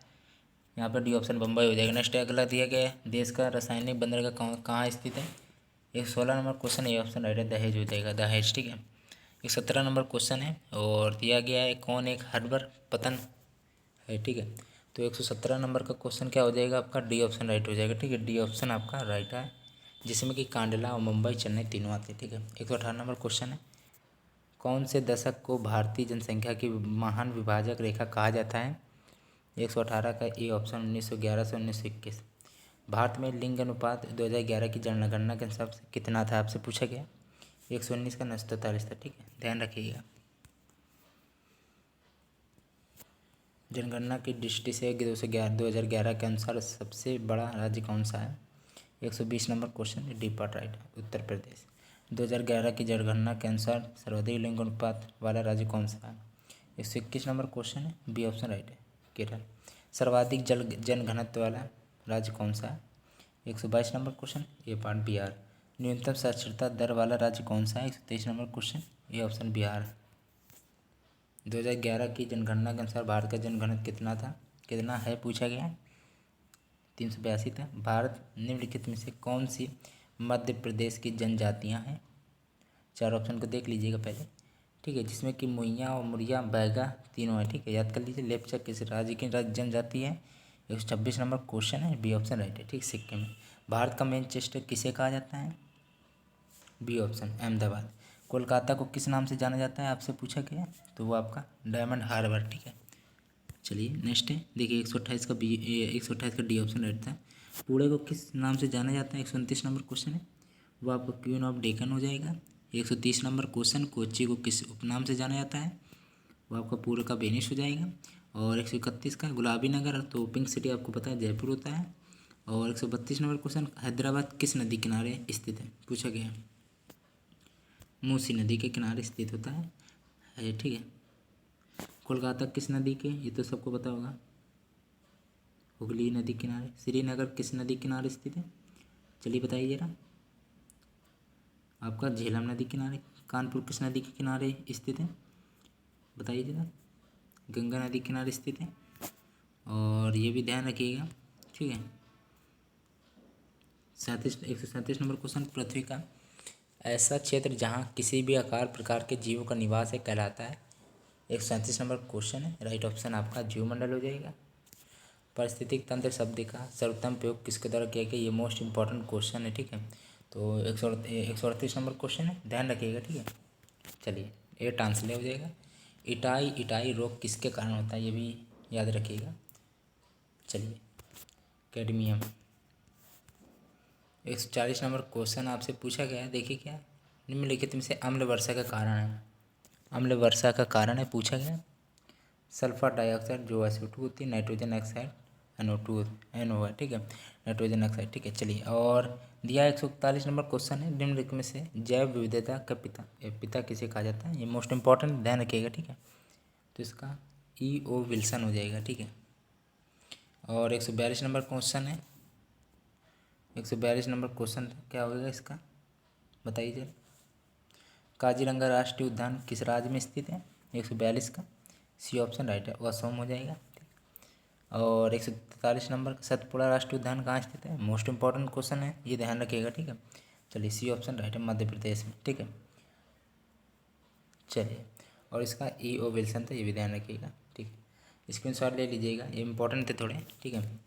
यहाँ पर डी ऑप्शन बम्बई हो जाएगा। नेक्स्ट अगला दिया गया है, देश का रासायनिक बंदरगाह कहाँ स्थित है? 116 number question, A option right है, दहेज हो जाएगा, दहेज, ठीक है। 117 नंबर क्वेश्चन है, और दिया गया है, कौन एक हार्बर पतन है, ठीक है। तो 117 नंबर का क्वेश्चन क्या हो जाएगा आपका? डी ऑप्शन राइट हो जाएगा, ठीक है। डी ऑप्शन आपका राइट है, जिसमें कि कांडला और मुंबई, चेन्नई तीनों आते हैं, ठीक है। 118 नंबर क्वेश्चन है, कौन से दशक को भारतीय जनसंख्या की महान विभाजक रेखा कहा जाता है? 118 का ए ऑप्शन 1911 से 1921। भारत में लिंग अनुपात 2011 की जनगणना के हिसाब से कितना था आपसे पूछा गया? 119 का 943 था। ठीक है, ध्यान रखिएगा। जनगणना की दृष्टि से 2011 के अनुसार सबसे बड़ा राज्य कौन सा है? 120 number question, D part right, Uttar Pradesh. 2011 की जनगणना के अनुसार सर्वाधिक लिंग अनुपात वाला राज्य कौन सा है? 121 नंबर क्वेश्चन है, बी ऑप्शन राइट है, केरल। सर्वाधिक जनघनत्व वाला राज्य कौन सा है? 122 नंबर क्वेश्चन, ए पार्ट बिहार। न्यूनतम साक्षरता दर वाला राज्य कौन सा है? 123 number question, A option Bihar. 2011 की जनगणना के अनुसार भारत का जनघनत्व कितना है पूछा गया है? 382 था। भारत निम्नलिखित में से कौन सी मध्य प्रदेश की जनजातियां हैं? 4 ऑप्शन को देख लीजिएगा पहले। ठीक है, जिसमें कि मुइया और मुरिया बैगा तीनों है। ठीक है, याद कर लीजिए। लेप्चा किस राज्य की जनजाति है? 126 नंबर क्वेश्चन है, बी ऑप्शन राइट है। ठीक, सिक्किम में। भारत का मैनचेस्टर किसे कहा जाता है? B option, Ahmedabad. कोलकाता को किस नाम से जाना जाता है आपसे पूछा गया? तो वो आपका डायमंड हार्बर। ठीक है, चलिए नेक्स्ट है, देखिए 128 का बी 128 का डी ऑप्शन राइट था। पुणे को किस नाम से जाना जाता है? 129 नंबर क्वेश्चन है, वो आपका क्वीन ऑफ डेक्कन हो जाएगा। 130 नंबर क्वेश्चन, कोच्चि को किस उपनाम से जाना जाता है? वो आपका पूर्व का वेनिस हो जाएगा। और 131 का गुलाबी नगर, तो पिंक सिटी आपको पता है जयपुर होता है। और 132 नंबर क्वेश्चन, हैदराबाद किस नदी किनारे स्थित है पूछा गया है? मूसी नदी के किनारे स्थित होता है। ठीक है, कोलकाता किस नदी के, ये तो सबको पता होगा, हुगली नदी किनारे। श्रीनगर किस नदी किनारे स्थित है? चलिए बताइए जरा, आपका झेलम नदी किनारे। कानपुर किस नदी के किनारे स्थित है? बताइए जरा, गंगा नदी किनारे स्थित है। और ये भी ध्यान रखिएगा। ठीक है, 137 नंबर क्वेश्चन, पृथ्वी का ऐसा क्षेत्र जहाँ किसी भी आकार प्रकार के जीवों का निवास है कहलाता है? 137 नंबर क्वेश्चन है, राइट ऑप्शन आपका जीवमंडल हो जाएगा। पारिस्थितिक तंत्र शब्द का सर्वोत्तम प्रयोग किसके द्वारा किया गया? ये मोस्ट इंपॉर्टेंट क्वेश्चन है। ठीक है, तो 138 नंबर क्वेश्चन है, ध्यान रखिएगा। ठीक है, चलिए ये ट्रांसलेट हो जाएगा। इटाई रोग किसके कारण होता है? ये भी याद रखिएगा। चलिए, कैडमियम। 140 नंबर क्वेश्चन आपसे पूछा गया है, देखिए क्या निम्नलिखित में से अम्ल वर्षा का कारण है? अम्ल वर्षा का कारण है पूछा गया सल्फर डाइऑक्साइड, जो SO2 होती है, नाइट्रोजन ऑक्साइड NO2 NO है। ठीक है, नाइट्रोजन ऑक्साइड। ठीक है, चलिए और दिया 141 नंबर क्वेश्चन है, निम्नलिखित में से जैव विविधता का पिता किसे कहा जाता है? ये मोस्ट इंपॉर्टेंट, ध्यान रखिएगा। ठीक है, तो इसका E.O. विल्सन हो जाएगा। ठीक है, और 142 नंबर क्वेश्चन है, 142 नंबर क्वेश्चन क्या होगा इसका, बताइए जरा। काजीरंगा राष्ट्रीय उद्यान किस राज्य में स्थित है? 142 का सी ऑप्शन राइट है, असम हो जाएगा। ठीक, और 143 नंबर सतपुड़ा राष्ट्रीय उद्यान कहाँ स्थित है? मोस्ट इंपॉर्टेंट क्वेश्चन है, ये ध्यान रखिएगा। ठीक है, चलिए सी ऑप्शन राइट है, मध्य प्रदेश में। ठीक है, चलिए और इसका E.O. विल्सन था, ये भी ध्यान रखिएगा। ठीक है, स्क्रीनशॉट ले लीजिएगा, ये इंपॉर्टेंट थे थोड़े। ठीक है,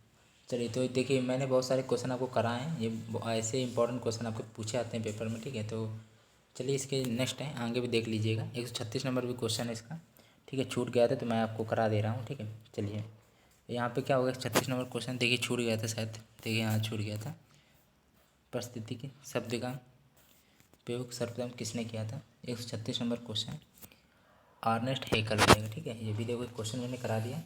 चलिए तो देखिए मैंने बहुत सारे क्वेश्चन आपको कराए हैं, ये ऐसे इंपॉर्टेंट क्वेश्चन आपको पूछे आते हैं पेपर में। ठीक है, तो चलिए इसके नेक्स्ट है, आगे भी देख लीजिएगा। 136 नंबर भी क्वेश्चन है इसका। ठीक है, छूट गया था तो मैं आपको करा दे रहा हूँ। ठीक है, चलिए यहाँ पे क्या होगा, 136 नंबर क्वेश्चन देखिए छूट गया था शायद, देखिए यहाँ छूट गया था। परिस्थिति के शब्द का प्रयोग सर्वप्रथम किसने किया था? 136 नंबर क्वेश्चन आर्नेस्ट हेकल हो जाएगा। ठीक है, ये भी देखो क्वेश्चन मैंने करा दिया।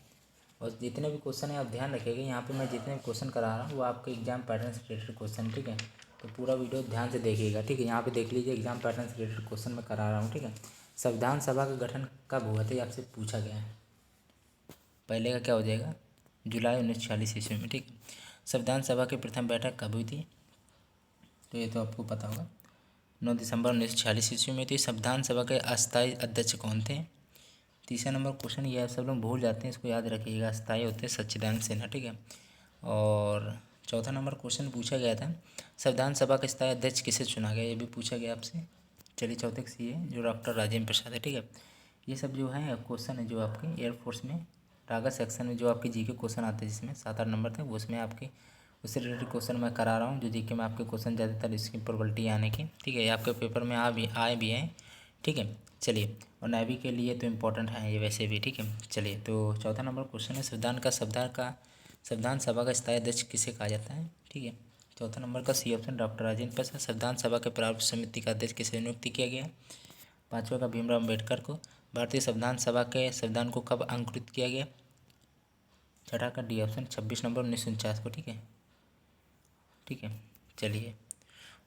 और जितने भी क्वेश्चन है आप ध्यान रखिएगा, यहाँ पे मैं जितने भी क्वेश्चन करा रहा हूँ वो आपके एग्जाम पैटर्न से रिलेटेड क्वेश्चन। ठीक है, तो पूरा वीडियो ध्यान से देखिएगा। ठीक है, यहाँ पे देख लीजिए एग्जाम पैटर्न से रिलेटेड क्वेश्चन मैं करा रहा हूँ। ठीक है, संविधान सभा का गठन कब हुआ था ये आपसे पूछा गया है। पहले का क्या हो जाएगा, जुलाई 1946 ईस्वी में। ठीक है, संविधान सभा की प्रथम बैठक कब हुई थी? तो ये तो आपको पता होगा, 9 दिसंबर 1946 ईस्वी में। तो संविधान सभा के अस्थायी अध्यक्ष कौन थे? तीसरा नंबर क्वेश्चन, ये सब लोग भूल जाते हैं, इसको याद रखिएगा, अस्थायी होते हैं सच्चिदानंद सिन्हा। ठीक है, और चौथा नंबर क्वेश्चन पूछा गया था, संविधान सभा का स्थायी अध्यक्ष किसे चुना गया? ये भी पूछा गया आपसे। चलिए चौथे सी है जो डॉक्टर राजेंद्र प्रसाद है। ठीक है, ये सब जो है क्वेश्चन है जो आपके एयरफोर्स में रागा सेक्शन में जो आपके जीके क्वेश्चन आते हैं, जिसमें 7-8 नंबर थे, वो उसमें आपके उससे रिलेटेड क्वेश्चन मैं करा रहा हूँ, जो जीके में आपके क्वेश्चन ज़्यादातर इसकी प्रोबेबिलिटी आने की। ठीक है, ये आपके पेपर में आए भी हैं। ठीक है, चलिए और नेवी के लिए तो इम्पोर्टेंट है ये वैसे भी, ठीक है। चलिए, तो चौथा नंबर क्वेश्चन है, संविधान सभा का स्थायी अध्यक्ष किसे कहा जाता है, ठीक है। चौथा नंबर का C option doctor Rajendra Prasad. संविधान सभा के प्रारूप समिति का अध्यक्ष किसे नियुक्त किया गया है? पाँचवा का भीमराव अम्बेडकर को। भारतीय संविधान सभा के संविधान को कब अंकुरित किया गया? छठा का डी ऑप्शन 26 नवंबर 1949 को, ठीक है। ठीक है, चलिए,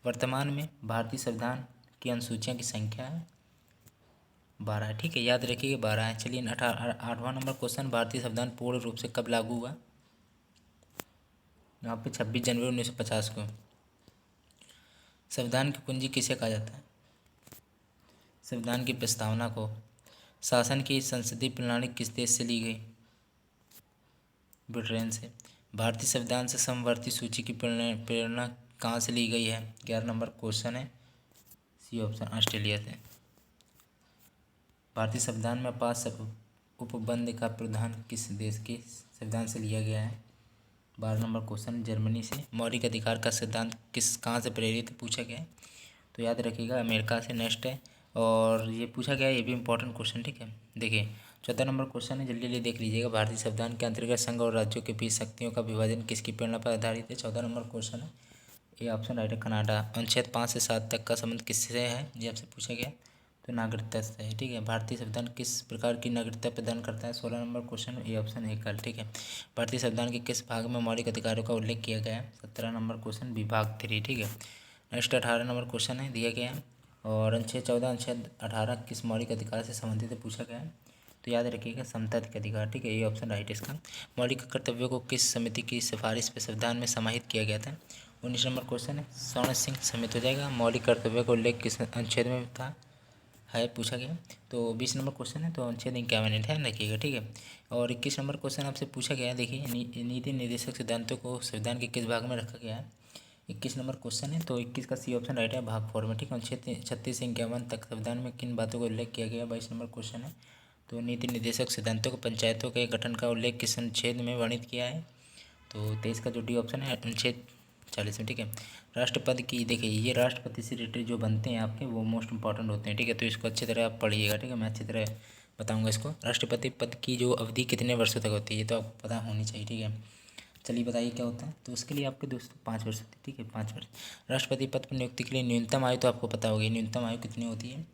वर्तमान में भारतीय संविधान की अनुसूचियाँ की संख्या है 12 है, ठीक है, याद रखिए 12 है। चलिए, आठवां नंबर क्वेश्चन, भारतीय संविधान पूर्ण रूप से कब लागू हुआ? यहाँ पे 26 जनवरी 1950 को। संविधान की कुंजी किसे कहा जाता है? संविधान की प्रस्तावना को। शासन की संसदीय प्रणाली किस देश से ली गई? ब्रिटेन से। भारतीय संविधान से समवर्ती सूची की प्रेरणा कहाँ से ली गई है? 11 नंबर क्वेश्चन है, सी ऑप्शन ऑस्ट्रेलिया से। भारतीय संविधान में 5 उपबंध का प्रावधान किस देश के संविधान से लिया गया है? 12 नंबर क्वेश्चन, जर्मनी से। मौलिक अधिकार का सिद्धांत कहाँ से प्रेरित पूछा गया है? तो याद रखिएगा अमेरिका से। नेक्स्ट है, और ये पूछा गया है, ये भी इंपॉर्टेंट क्वेश्चन, ठीक है। देखिए, चौथा नंबर क्वेश्चन है, जल्दी जल्दी देख लीजिएगा। भारतीय संविधान के अंतर्गत संघ और राज्यों के बीच शक्तियों का विभाजन किसकी प्रेरणा पर आधारित है? 14 नंबर क्वेश्चन है, ये ऑप्शन राइट है, कनाडा। अनुच्छेद 5 से 7 तक का संबंध किससे है? ये आपसे पूछा गया, तो नागरिकता से है, ठीक है। भारतीय संविधान किस प्रकार की नागरिकता प्रदान करता है? 16 नंबर क्वेश्चन, ये ऑप्शन है कल, ठीक है। भारतीय संविधान के किस भाग में मौलिक अधिकारों का उल्लेख किया गया है? 17 नंबर क्वेश्चन, विभाग 3, ठीक है। नेक्स्ट 18 नंबर क्वेश्चन है, दिया गया है, और अनुच्छेद 14 अनुच्छेद 18 किस मौलिक अधिकार से संबंधित है? पूछा गया है, तो याद रखिएगा समता के अधिकार, ठीक है, ये ऑप्शन राइट है इसका। मौलिक कर्तव्यों को किस समिति की सिफारिश पर संविधान में समाहित किया गया था? 19 नंबर क्वेश्चन है, स्वर्ण सिंह समिति हो जाएगा। मौलिक कर्तव्यों का उल्लेख किस अनुच्छेद में था, है, पूछा गया। तो 20 नंबर क्वेश्चन है, तो अनुच्छेद 51 ध्यान रखिएगा, ठीक है। और 21 नंबर क्वेश्चन आपसे पूछा गया है, देखिए, नीति निर्देशक सिद्धांतों को संविधान के किस भाग में रखा गया है? 21 नंबर क्वेश्चन है, तो 21 का सी ऑप्शन राइट है, भाग 4 में, ठीक है। अनुच्छेद 36 से 51 तक संविधान में किन बातों का उल्लेख किया गया? 22 नंबर क्वेश्चन है, तो नीति निर्देशक सिद्धांतों को पंचायतों के गठन का उल्लेख किस अनुच्छेद में वर्णित किया है? तो 23 का जो डी ऑप्शन है, अनुच्छेद 40 में, ठीक है। राष्ट्रपति की, देखिए, ये राष्ट्रपति से रिलेटेड जो बनते हैं आपके, वो मोस्ट इंपॉर्टेंट होते हैं, ठीक है, तो इसको अच्छी तरह आप पढ़िएगा, ठीक है, मैं अच्छी तरह बताऊंगा इसको। राष्ट्रपति पद की जो अवधि कितने वर्षों तक होती है, ये तो आपको पता होनी चाहिए, ठीक है। चलिए, बताइए क्या होता है? तो उसके लिए आपके दोस्तों 5 वर्ष होती है, ठीक है, 5 वर्ष। राष्ट्रपति पद पर नियुक्ति के लिए न्यूनतम आयु तो आपको पता होगी, न्यूनतम आयु कितनी होती है,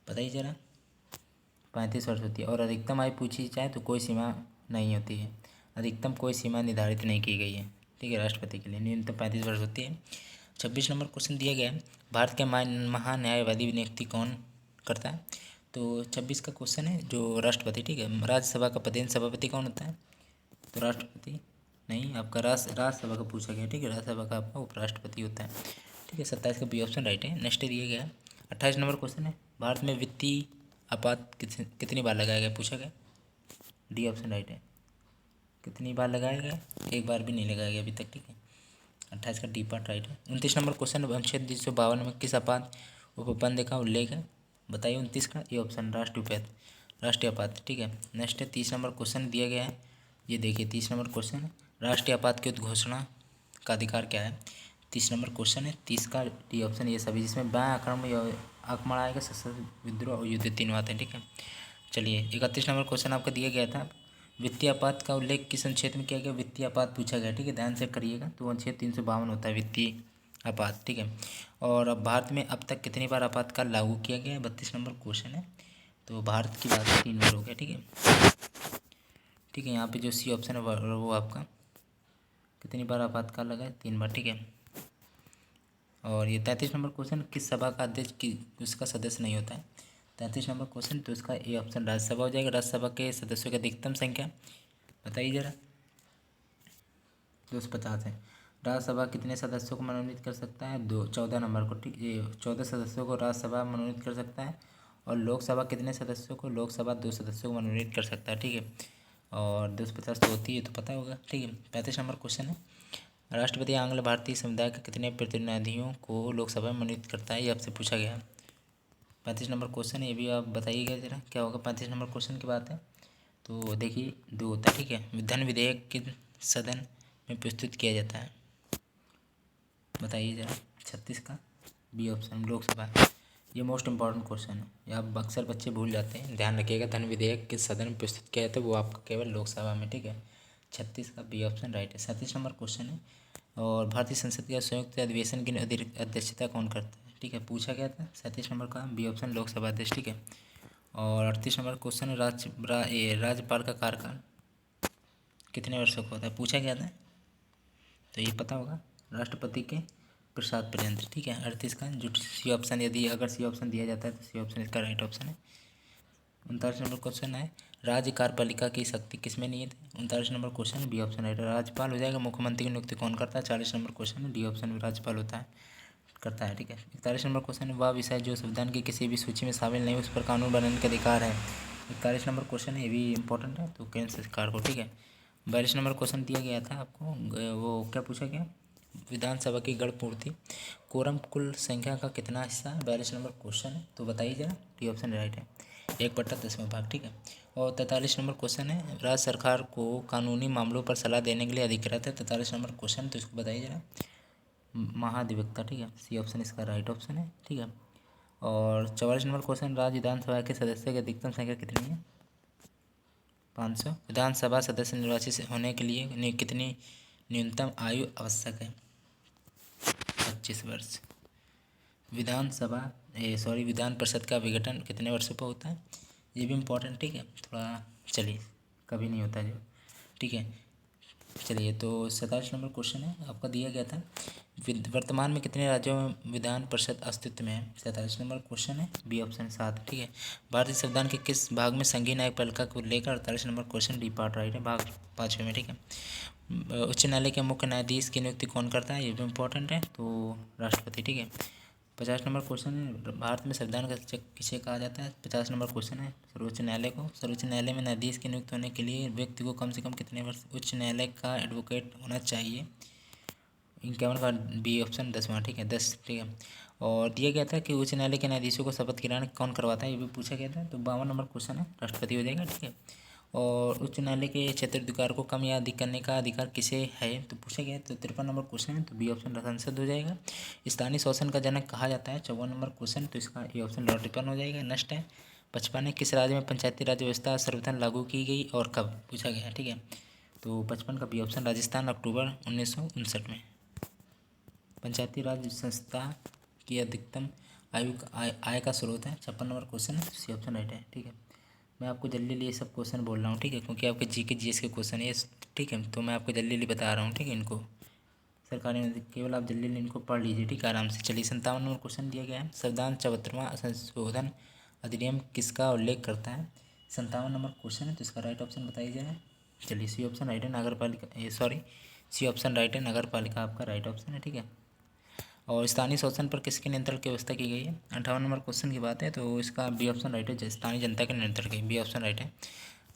बताइए जरा? 35 वर्ष होती है। और अधिकतम आयु पूछी जाए तो कोई सीमा नहीं होती है, अधिकतम कोई सीमा निर्धारित नहीं की गई है, ठीक है। राष्ट्रपति के लिए न्यूनतम 35 वर्ष होती है। 26 नंबर क्वेश्चन दिया गया है, भारत के महान्यायवादी नियुक्ति कौन करता है? तो 26 का क्वेश्चन है, जो राष्ट्रपति, ठीक है। राज्यसभा का पदेन सभापति कौन होता है? तो राष्ट्रपति नहीं, आपका राज्यसभा का पूछा गया, ठीक है, राज्यसभा का आपका उपराष्ट्रपति होता है, ठीक है। 27 का बी ऑप्शन राइट है। नेक्स्ट दिया गया है, 28 नंबर क्वेश्चन है, भारत में वित्तीय आपात कितनी बार लगाया गया? पूछा गया, डी ऑप्शन राइट है। कितनी बार लगाया गया? एक बार भी नहीं लगाया गया अभी तक, ठीक है। 28 का डी पार्ट राइट है। 29 नंबर क्वेश्चन, अनुच्छेद 352 में किस आपात उपबंध का उल्लेख है? बताइए 29 का, ये ऑप्शन राष्ट्रीय आपात, ठीक है। नेक्स्ट है 30 नंबर क्वेश्चन दिया गया है, ये देखिए 30 नंबर क्वेश्चन है, राष्ट्रीय आपात की उद्घोषणा का अधिकार क्या है? 30 नंबर क्वेश्चन है, 30 का डी ऑप्शन ये सभी, जिसमें बाह्य आक्रमण आएगा, सशस्त्र विद्रोह और युद्ध, तीनों आते हैं, ठीक है। चलिए, 31 नंबर क्वेश्चन आपका दिया गया था, वित्तीय आपात का उल्लेख किस अनुच्छेद में किया गया? वित्तीय आपात पूछा गया, ठीक है, ध्यान से करिएगा, तो अनुच्छेद 352 होता है वित्तीय आपात, ठीक है। और अब भारत में अब तक कितनी बार आपातकाल लागू किया गया है? 32 नंबर क्वेश्चन है, तो भारत की बात 3 बार हो गया, ठीक है, ठीक है। यहाँ पे जो सी ऑप्शन है वो आपका कितनी बार आपातकाल लगा है? 3 बार, ठीक है। और ये 33 नंबर क्वेश्चन, किस सभा का अध्यक्ष उसका सदस्य नहीं होता है? 33 नंबर क्वेश्चन, तो इसका ए ऑप्शन राज्यसभा हो जाएगा। राज्यसभा के सदस्यों की अधिकतम संख्या बताइए जरा? 250 है। राज्यसभा कितने सदस्यों को मनोनीत कर सकता है? 14 नंबर को, ठीक, ये 14 सदस्यों को राज्यसभा मनोनीत कर सकता है। और लोकसभा कितने सदस्यों को? लोकसभा 2 सदस्यों को मनोनीत कर सकता है, ठीक है। और 250 तो होती है, तो पता होगा, ठीक है। 35 नंबर क्वेश्चन है, राष्ट्रपति आंग्ल भारतीय समुदाय के कितने प्रतिनिधियों को लोकसभा में मनोनीत करता है? ये आपसे पूछा गया है। 35 नंबर क्वेश्चन, ये भी आप बताइएगा जरा क्या होगा। 35 नंबर क्वेश्चन की बात है, तो देखिए 2 होता है, ठीक है। धन विधेयक किस सदन में प्रस्तुत किया जाता है? बताइए जरा? 36 का बी ऑप्शन, लोकसभा। ये मोस्ट इंपॉर्टेंट क्वेश्चन है, ये आप अक्सर बच्चे भूल जाते हैं, ध्यान रखिएगा। धन विधेयक किस सदन में प्रस्तुत किया जाता है, वो आपका केवल लोकसभा में, ठीक है। 36 का बी ऑप्शन राइट है। 37 नंबर क्वेश्चन है, और भारतीय संसद का संयुक्त अधिवेशन की अध्यक्षता कौन करता है, ठीक है, पूछा गया था। 37 नंबर का बी ऑप्शन लोकसभा अध्यक्ष, ठीक है। और 38 नंबर क्वेश्चन है, राज्यपाल का कार्यकाल कितने वर्षों का होता है, पूछा गया था, तो ये पता होगा, राष्ट्रपति के प्रसाद पर्यंत, ठीक है। 38 का जो सी ऑप्शन, यदि अगर सी ऑप्शन दिया जाता है तो सी ऑप्शन इसका राइट ऑप्शन है। 39 नंबर क्वेश्चन है, राज्य कार्यपालिका की शक्ति किसमें निहित है। 39 नंबर क्वेश्चन है, बी ऑप्शन राइट है, राज्यपाल हो जाएगा। मुख्यमंत्री की नियुक्ति कौन करता है। 40 नंबर क्वेश्चन है, डी ऑप्शन भी राज्यपाल होता है, करता है, ठीक है। 41 नंबर क्वेश्चन है, वह विषय जो संविधान की किसी भी सूची में शामिल नहीं उस पर कानून बनाने का अधिकार है। 41 नंबर क्वेश्चन है, ये भी इंपॉर्टेंट है, तो केंद्र सरकार को, ठीक है। 42 नंबर क्वेश्चन दिया गया था आपको, वो क्या पूछा गया, विधानसभा की गण पूर्ति कोरम कुल संख्या का कितना हिस्सा है। 42 नंबर क्वेश्चन है, तो बताइए जरा, डी ऑप्शन राइट है, 1/10वां भाग, ठीक है। और 43 नंबर क्वेश्चन है, राज्य सरकार को कानूनी मामलों पर सलाह देने के लिए अधिकृत है। 43 नंबर क्वेश्चन, तो इसको बताइए जरा, महाधिवक्ता, ठीक है, सी ऑप्शन इसका राइट ऑप्शन है, ठीक है। और 44 नंबर क्वेश्चन, राज्य विधानसभा के सदस्यों की अधिकतम संख्या कितनी है, 500। विधानसभा सदस्य निर्वाचित होने के लिए कितनी न्यूनतम आयु आवश्यक है, 25 वर्ष। विधान परिषद का विघटन कितने वर्षों पर होता है, ये भी इम्पोर्टेंट, ठीक है, थोड़ा चलिए, कभी नहीं होता जो, ठीक है। चलिए, तो 27 नंबर क्वेश्चन है, आपका दिया गया था, वर्तमान में कितने राज्यों में विधान परिषद अस्तित्व में है। 47 नंबर क्वेश्चन है, बी ऑप्शन 7, ठीक है। भारतीय संविधान के किस भाग में संघीय न्यायपालिका को लेकर। 48 number question, D part right है, भाग 5वें में, ठीक है। उच्च न्यायालय के मुख्य न्यायाधीश की नियुक्ति कौन करता है, ये भी इंपॉर्टेंट है, तो राष्ट्रपति, ठीक है। 50 नंबर क्वेश्चन है, भारत में संविधान का शिक्षक किसे कहा जाता है। 50 नंबर क्वेश्चन है, सर्वोच्च न्यायालय को। सर्वोच्च न्यायालय में न्यायाधीश की नियुक्त होने के लिए व्यक्ति को कम से कम कितने वर्ष उच्च न्यायालय का एडवोकेट होना चाहिए। 51 का बी ऑप्शन 10वां, ठीक है, 10, ठीक है। और दिया गया था कि उच्च न्यायालय के न्यायाधीशों को शपथ ग्रहण कौन करवाता है, ये भी पूछा गया था, तो 52 नंबर क्वेश्चन है, राष्ट्रपति हो जाएगा, ठीक है। और उच्च न्यायालय के क्षेत्राधिकार को कम या अधिक करने का अधिकार किसे है, तो पूछा गया है, तो 53 नंबर क्वेश्चन है, तो बी ऑप्शन संसद हो जाएगा। स्थानीय शासन का जनक कहा जाता है, 54 नंबर क्वेश्चन, तो इसका ए ऑप्शन लॉर्ड रिपन हो जाएगा। नेक्स्ट है 55 है, किस राज्य में पंचायती राज व्यवस्था सर्वप्रथम लागू की गई और कब, पूछा गया है, ठीक है। तो 55 का बी ऑप्शन राजस्थान, अक्टूबर 1959 में। पंचायती राज संस्था की अधिकतम आय का स्रोत है, 56 नंबर क्वेश्चन है, सी ऑप्शन राइट है, ठीक है। मैं आपको जल्दी जल्दी ये सब क्वेश्चन बोल रहा हूँ, ठीक है, क्योंकि आपके जीके जीएस के क्वेश्चन है, ठीक है, तो मैं आपको जल्दी जल्दी बता रहा हूँ, ठीक है। इनको सरकारी केवल आप जल्दी जल्दी इनको पढ़ लीजिए, ठीक है, आराम से। चलिए, 57 नंबर क्वेश्चन दिया गया है, संविधान 74वां संशोधन अधिनियम किसका उल्लेख करता है। 57 नंबर क्वेश्चन है, तो इसका राइट ऑप्शन बताइए जाए। चलिए, सी ऑप्शन राइट है, सी ऑप्शन राइट है, नगर पालिका आपका राइट ऑप्शन है, ठीक है। और स्थानीय शासन पर किसके नियंत्रण की व्यवस्था की गई है। 58 नंबर क्वेश्चन की बात है, तो इसका बी ऑप्शन राइट है, स्थानीय जनता के नियंत्रण की, बी ऑप्शन राइट है।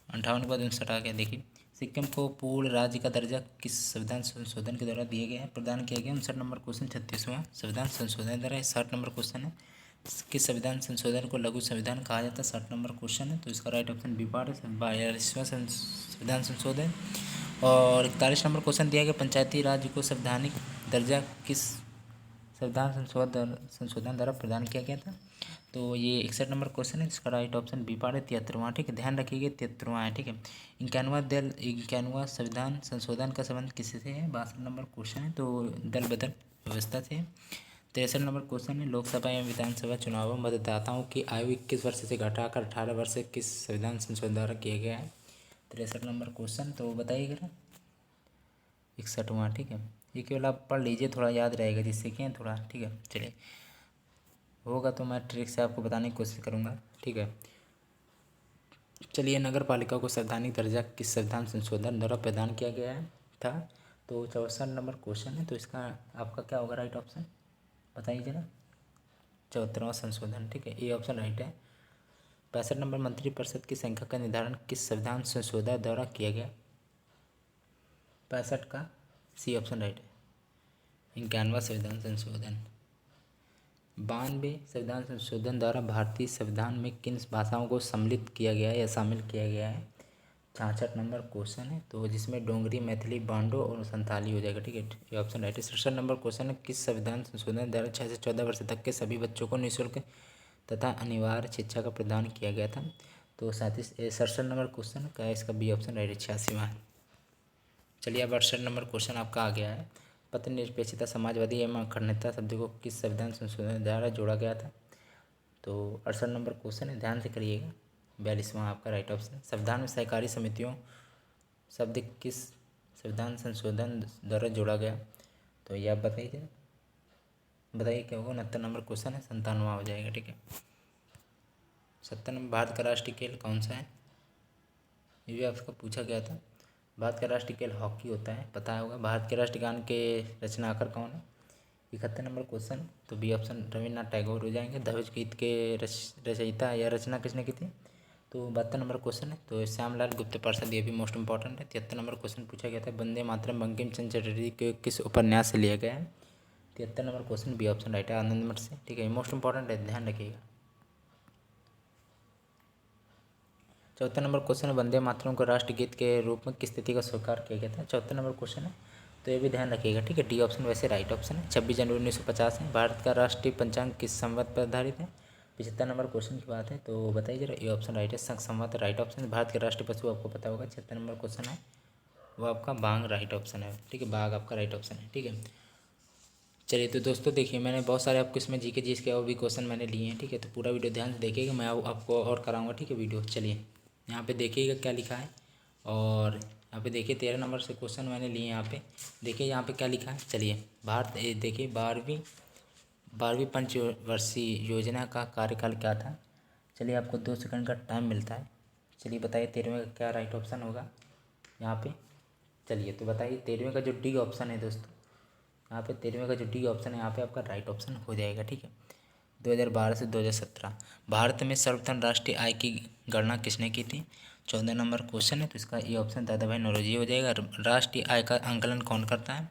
58 के बाद 59 आ गया, देखिए, सिक्किम को पूर्ण राज्य का दर्जा किस संविधान संशोधन के द्वारा दिया गया है, प्रदान किया गया। 59 नंबर क्वेश्चन 36वां संविधान संशोधन द्वारा। 60 नंबर क्वेश्चन है, किस संविधान संशोधन को लघु संविधान कहा जाता है। 60 नंबर क्वेश्चन है, तो इसका राइट ऑप्शन बी पार्ट है, 42वां संविधान संशोधन। और 41 नंबर क्वेश्चन दिया गया, पंचायती राज को संवैधानिक दर्जा किस संविधान संशोधन द्वारा प्रदान किया गया था। तो ये 61 नंबर क्वेश्चन है, जिसका राइट ऑप्शन बी पार्ट है, 73वां, ठीक है, ध्यान रखिएगा 73वां है, ठीक है। 51वां संविधान संशोधन का संबंध किससे है। 62 नंबर क्वेश्चन है, तो दल बदल व्यवस्था से। 63 नंबर क्वेश्चन है, लोकसभा एवं विधानसभा चुनावों में मतदाताओं की आयु 21 वर्ष से घटाकर 18 वर्ष से किस संविधान संशोधन द्वारा किया गया है। 63 नंबर क्वेश्चन, तो बताइएगा। 61वां, ठीक है, ये केवल आप पढ़ लीजिए, थोड़ा याद रहेगा, जिससे कि थोड़ा, ठीक है। चलिए, होगा तो मैं ट्रिक से आपको बताने की कोशिश करूँगा, ठीक है। चलिए, नगर पालिका को संवैधानिक दर्जा किस संविधान संशोधन द्वारा प्रदान किया गया है था। तो 64 नंबर क्वेश्चन है, तो इसका आपका क्या होगा राइट ऑप्शन, बताइए जरा। 74वां संशोधन, ठीक है, ए ऑप्शन राइट है। 65 नंबर मंत्रिपरिषद की संख्या का निर्धारण किस संविधान संशोधन द्वारा किया गया। 65 का सी ऑप्शन राइट है, 51वां संविधान संशोधन। 92 संविधान संशोधन द्वारा भारतीय संविधान में किन भाषाओं को सम्मिलित किया गया है या शामिल किया गया है। 66 नंबर क्वेश्चन है, तो जिसमें डोंगरी, मैथिली, बांडो और संथाली हो जाएगा, ठीक है, ये ऑप्शन राइट है। 67 नंबर क्वेश्चन है, किस संविधान संशोधन द्वारा 6 से 14 वर्ष तक के सभी बच्चों को निःशुल्क तथा अनिवार्य शिक्षा का प्रदान किया गया था। तो 67 नंबर क्वेश्चन का है इसका बी ऑप्शन राइट 86वां। चलिए अब 68 नंबर क्वेश्चन आपका आ गया है। पत्र निरपेक्षता समाजवादी एवं अखंडता शब्द को किस संविधान संशोधन द्वारा जोड़ा गया था। तो 68 नंबर क्वेश्चन है, ध्यान से करिएगा। 42वां आपका राइट ऑप्शन। संविधान में सहकारी समितियों शब्द किस संविधान संशोधन द्वारा जोड़ा गया। तो ये आप बताइए, बताइए क्या होगा। 69 नंबर क्वेश्चन है, 97वां हो जाएगा। ठीक है। 70 नंबर, भारत का राष्ट्रीय खेल कौन सा है। ये भी आपका पूछा गया था। भारत का राष्ट्रीय खेल हॉकी होता है, पता होगा। भारत के राष्ट्रीय गान के रचनाकार कौन है। 71 नंबर क्वेश्चन, तो बी ऑप्शन रविन्द्रनाथ टैगोर हो जाएंगे। ध्वज गीत के रचयिता या रचना किसने की थी। तो 72 नंबर क्वेश्चन है, तो श्यामलाल गुप्त प्रसाद, ये भी मोस्ट इंपॉर्टेंट है। 73 नंबर क्वेश्चन पूछा गया था, वंदे मातरम बंकिम चंद्र चटर्जी के किस उपन्यास से लिया गया है। 73 number question B option right है, आनंद मठ से। ठीक है, मोस्ट इंपॉर्टेंट है, ध्यान रखिएगा। 74 नंबर क्वेश्चन है, वंदे मातरम को राष्ट्रगीत के रूप में किस तिथि का स्वीकार किया गया था। 74 नंबर क्वेश्चन है, तो ये भी ध्यान रखिएगा। ठीक है, डी ऑप्शन वैसे राइट ऑप्शन है। 26 जनवरी 1950 है। भारत का राष्ट्रीय पंचांग किस संवत पर आधारित है। 75 नंबर क्वेश्चन की बात है, तो बताइए जरा। ये ऑप्शन राइट है, शक संवत राइट ऑप्शन। भारत के राष्ट्रीय पशु आपको पता होगा। 76 नंबर क्वेश्चन है, वो आपका बाघ राइट ऑप्शन है। ठीक है, बाघ आपका राइट ऑप्शन है। ठीक है, चलिए तो दोस्तों देखिए, मैंने बहुत सारे आपको इसमें जीके जीएस के और भी क्वेश्चन मैंने लिए हैं। ठीक है, तो पूरा वीडियो ध्यान से देखिएगा, मैं आपको और कराऊंगा। ठीक है वीडियो। चलिए यहाँ पे देखिएगा क्या लिखा है, और यहाँ पे देखिए 13 नंबर से क्वेश्चन मैंने लिए। यहाँ पे देखिए, यहाँ पे क्या लिखा है। चलिए देखिए, 12वीं पंचवर्षीय योजना का कार्यकाल क्या था। चलिए, आपको 2 सेकंड का टाइम मिलता है। चलिए बताइए 13वें का क्या राइट ऑप्शन होगा यहाँ पे। चलिए तो बताइए 13वें का जो डी ऑप्शन है दोस्तों, यहाँ पे 13वें का जो डी ऑप्शन है यहाँ पे आपका राइट ऑप्शन हो जाएगा। ठीक है, 2012 से 2017। भारत में सर्वप्रथम राष्ट्रीय आय की गणना किसने की थी। 14 नंबर क्वेश्चन है, तो इसका ए ऑप्शन दादा भाई नौरोजी हो जाएगा। राष्ट्रीय आय का आंकलन कौन करता है।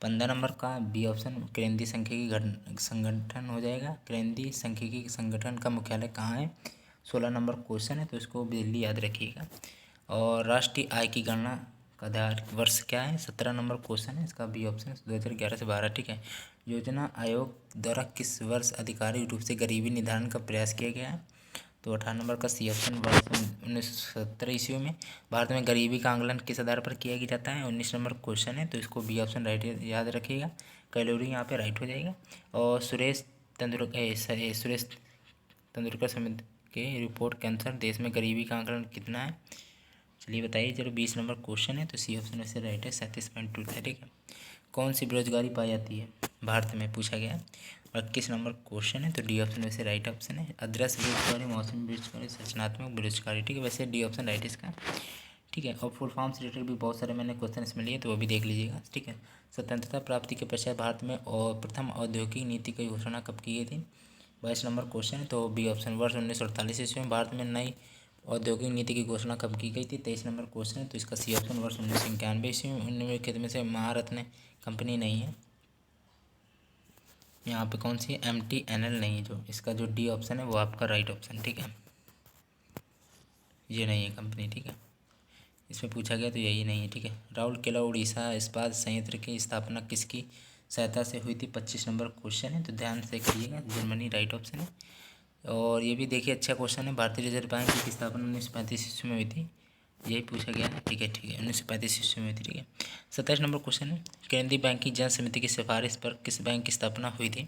15 नंबर का बी ऑप्शन केंद्रीय सांख्यिकी संगठन हो जाएगा। केंद्रीय सांख्यिकी संगठन का मुख्यालय कहाँ है। 16 नंबर क्वेश्चन है, तो इसको दिल्ली याद रखिएगा। और राष्ट्रीय आय की गणना का आधार वर्ष क्या है। 17 नंबर क्वेश्चन है, इसका बी ऑप्शन 2011 से 12। ठीक है, योजना आयोग द्वारा किस वर्ष आधिकारिक रूप से गरीबी निर्धारण का प्रयास किया गया है। तो 18 नंबर का सी ऑप्शन वर्ष 1970 ईस्वी में। भारत में गरीबी का आंकलन किस आधार पर किया जाता है। 19 नंबर क्वेश्चन है, तो इसको बी ऑप्शन राइट याद रखिएगा। कैलोरी यहाँ पे राइट हो जाएगा। और सुरेश तेंदुलकर समिति के रिपोर्ट के अनुसार देश में गरीबी का आंकलन कितना है। चलिए बताइए जरा। 20 नंबर क्वेश्चन है, तो सी ऑप्शन वैसे राइट है, 37.2 है। ठीक है, कौन सी बेरोजगारी पाई जाती है भारत में, पूछा गया है। 21 नंबर क्वेश्चन है, तो डी ऑप्शन वैसे राइट ऑप्शन है। अदृश्य बेरोजगारी, मौसमी बेरोजगारी, रचनात्मक बेरोजगारी। ठीक है, वैसे डी ऑप्शन राइट इसका। ठीक है, और फुल फॉर्म से रिलेटेड भी बहुत सारे मैंने क्वेश्चन इसमें लिए, तो वो भी देख लीजिएगा। ठीक है, स्वतंत्रता प्राप्ति के पश्चात भारत में और प्रथम औद्योगिक नीति की घोषणा कब की गई थी। 22 नंबर क्वेश्चन है, तो बी ऑप्शन वर्ष 1948 ईस्वी में। भारत में नई औद्योगिक नीति की घोषणा कब की गई थी। 23 नंबर क्वेश्चन है, तो इसका सी ऑप्शन वर्ष 1991 ईस्वी में। निम्नलिखित में से महारत्न कंपनी नहीं है। यहाँ पे कौन सी MTNL नहीं है, जो इसका जो डी ऑप्शन है वो आपका राइट ऑप्शन। ठीक है, ये नहीं है कंपनी। ठीक है, इसमें पूछा गया तो यही नहीं है। ठीक है, राउरकेला उड़ीसा इस्पात संयंत्र की स्थापना किसकी सहायता से हुई थी। 25 नंबर क्वेश्चन है, तो ध्यान से करिएगा। जर्मनी राइट ऑप्शन है। और ये भी देखिए अच्छा क्वेश्चन है। भारतीय रिजर्व बैंक की स्थापना 1935 ईस्वी में हुई थी, यही पूछा गया है। ठीक है, 1935 ईस्वी में हुई थी। ठीक है, 27 नंबर क्वेश्चन है, केंद्रीय बैंकिंग जन समिति की सिफारिश पर किस बैंक की स्थापना हुई थी।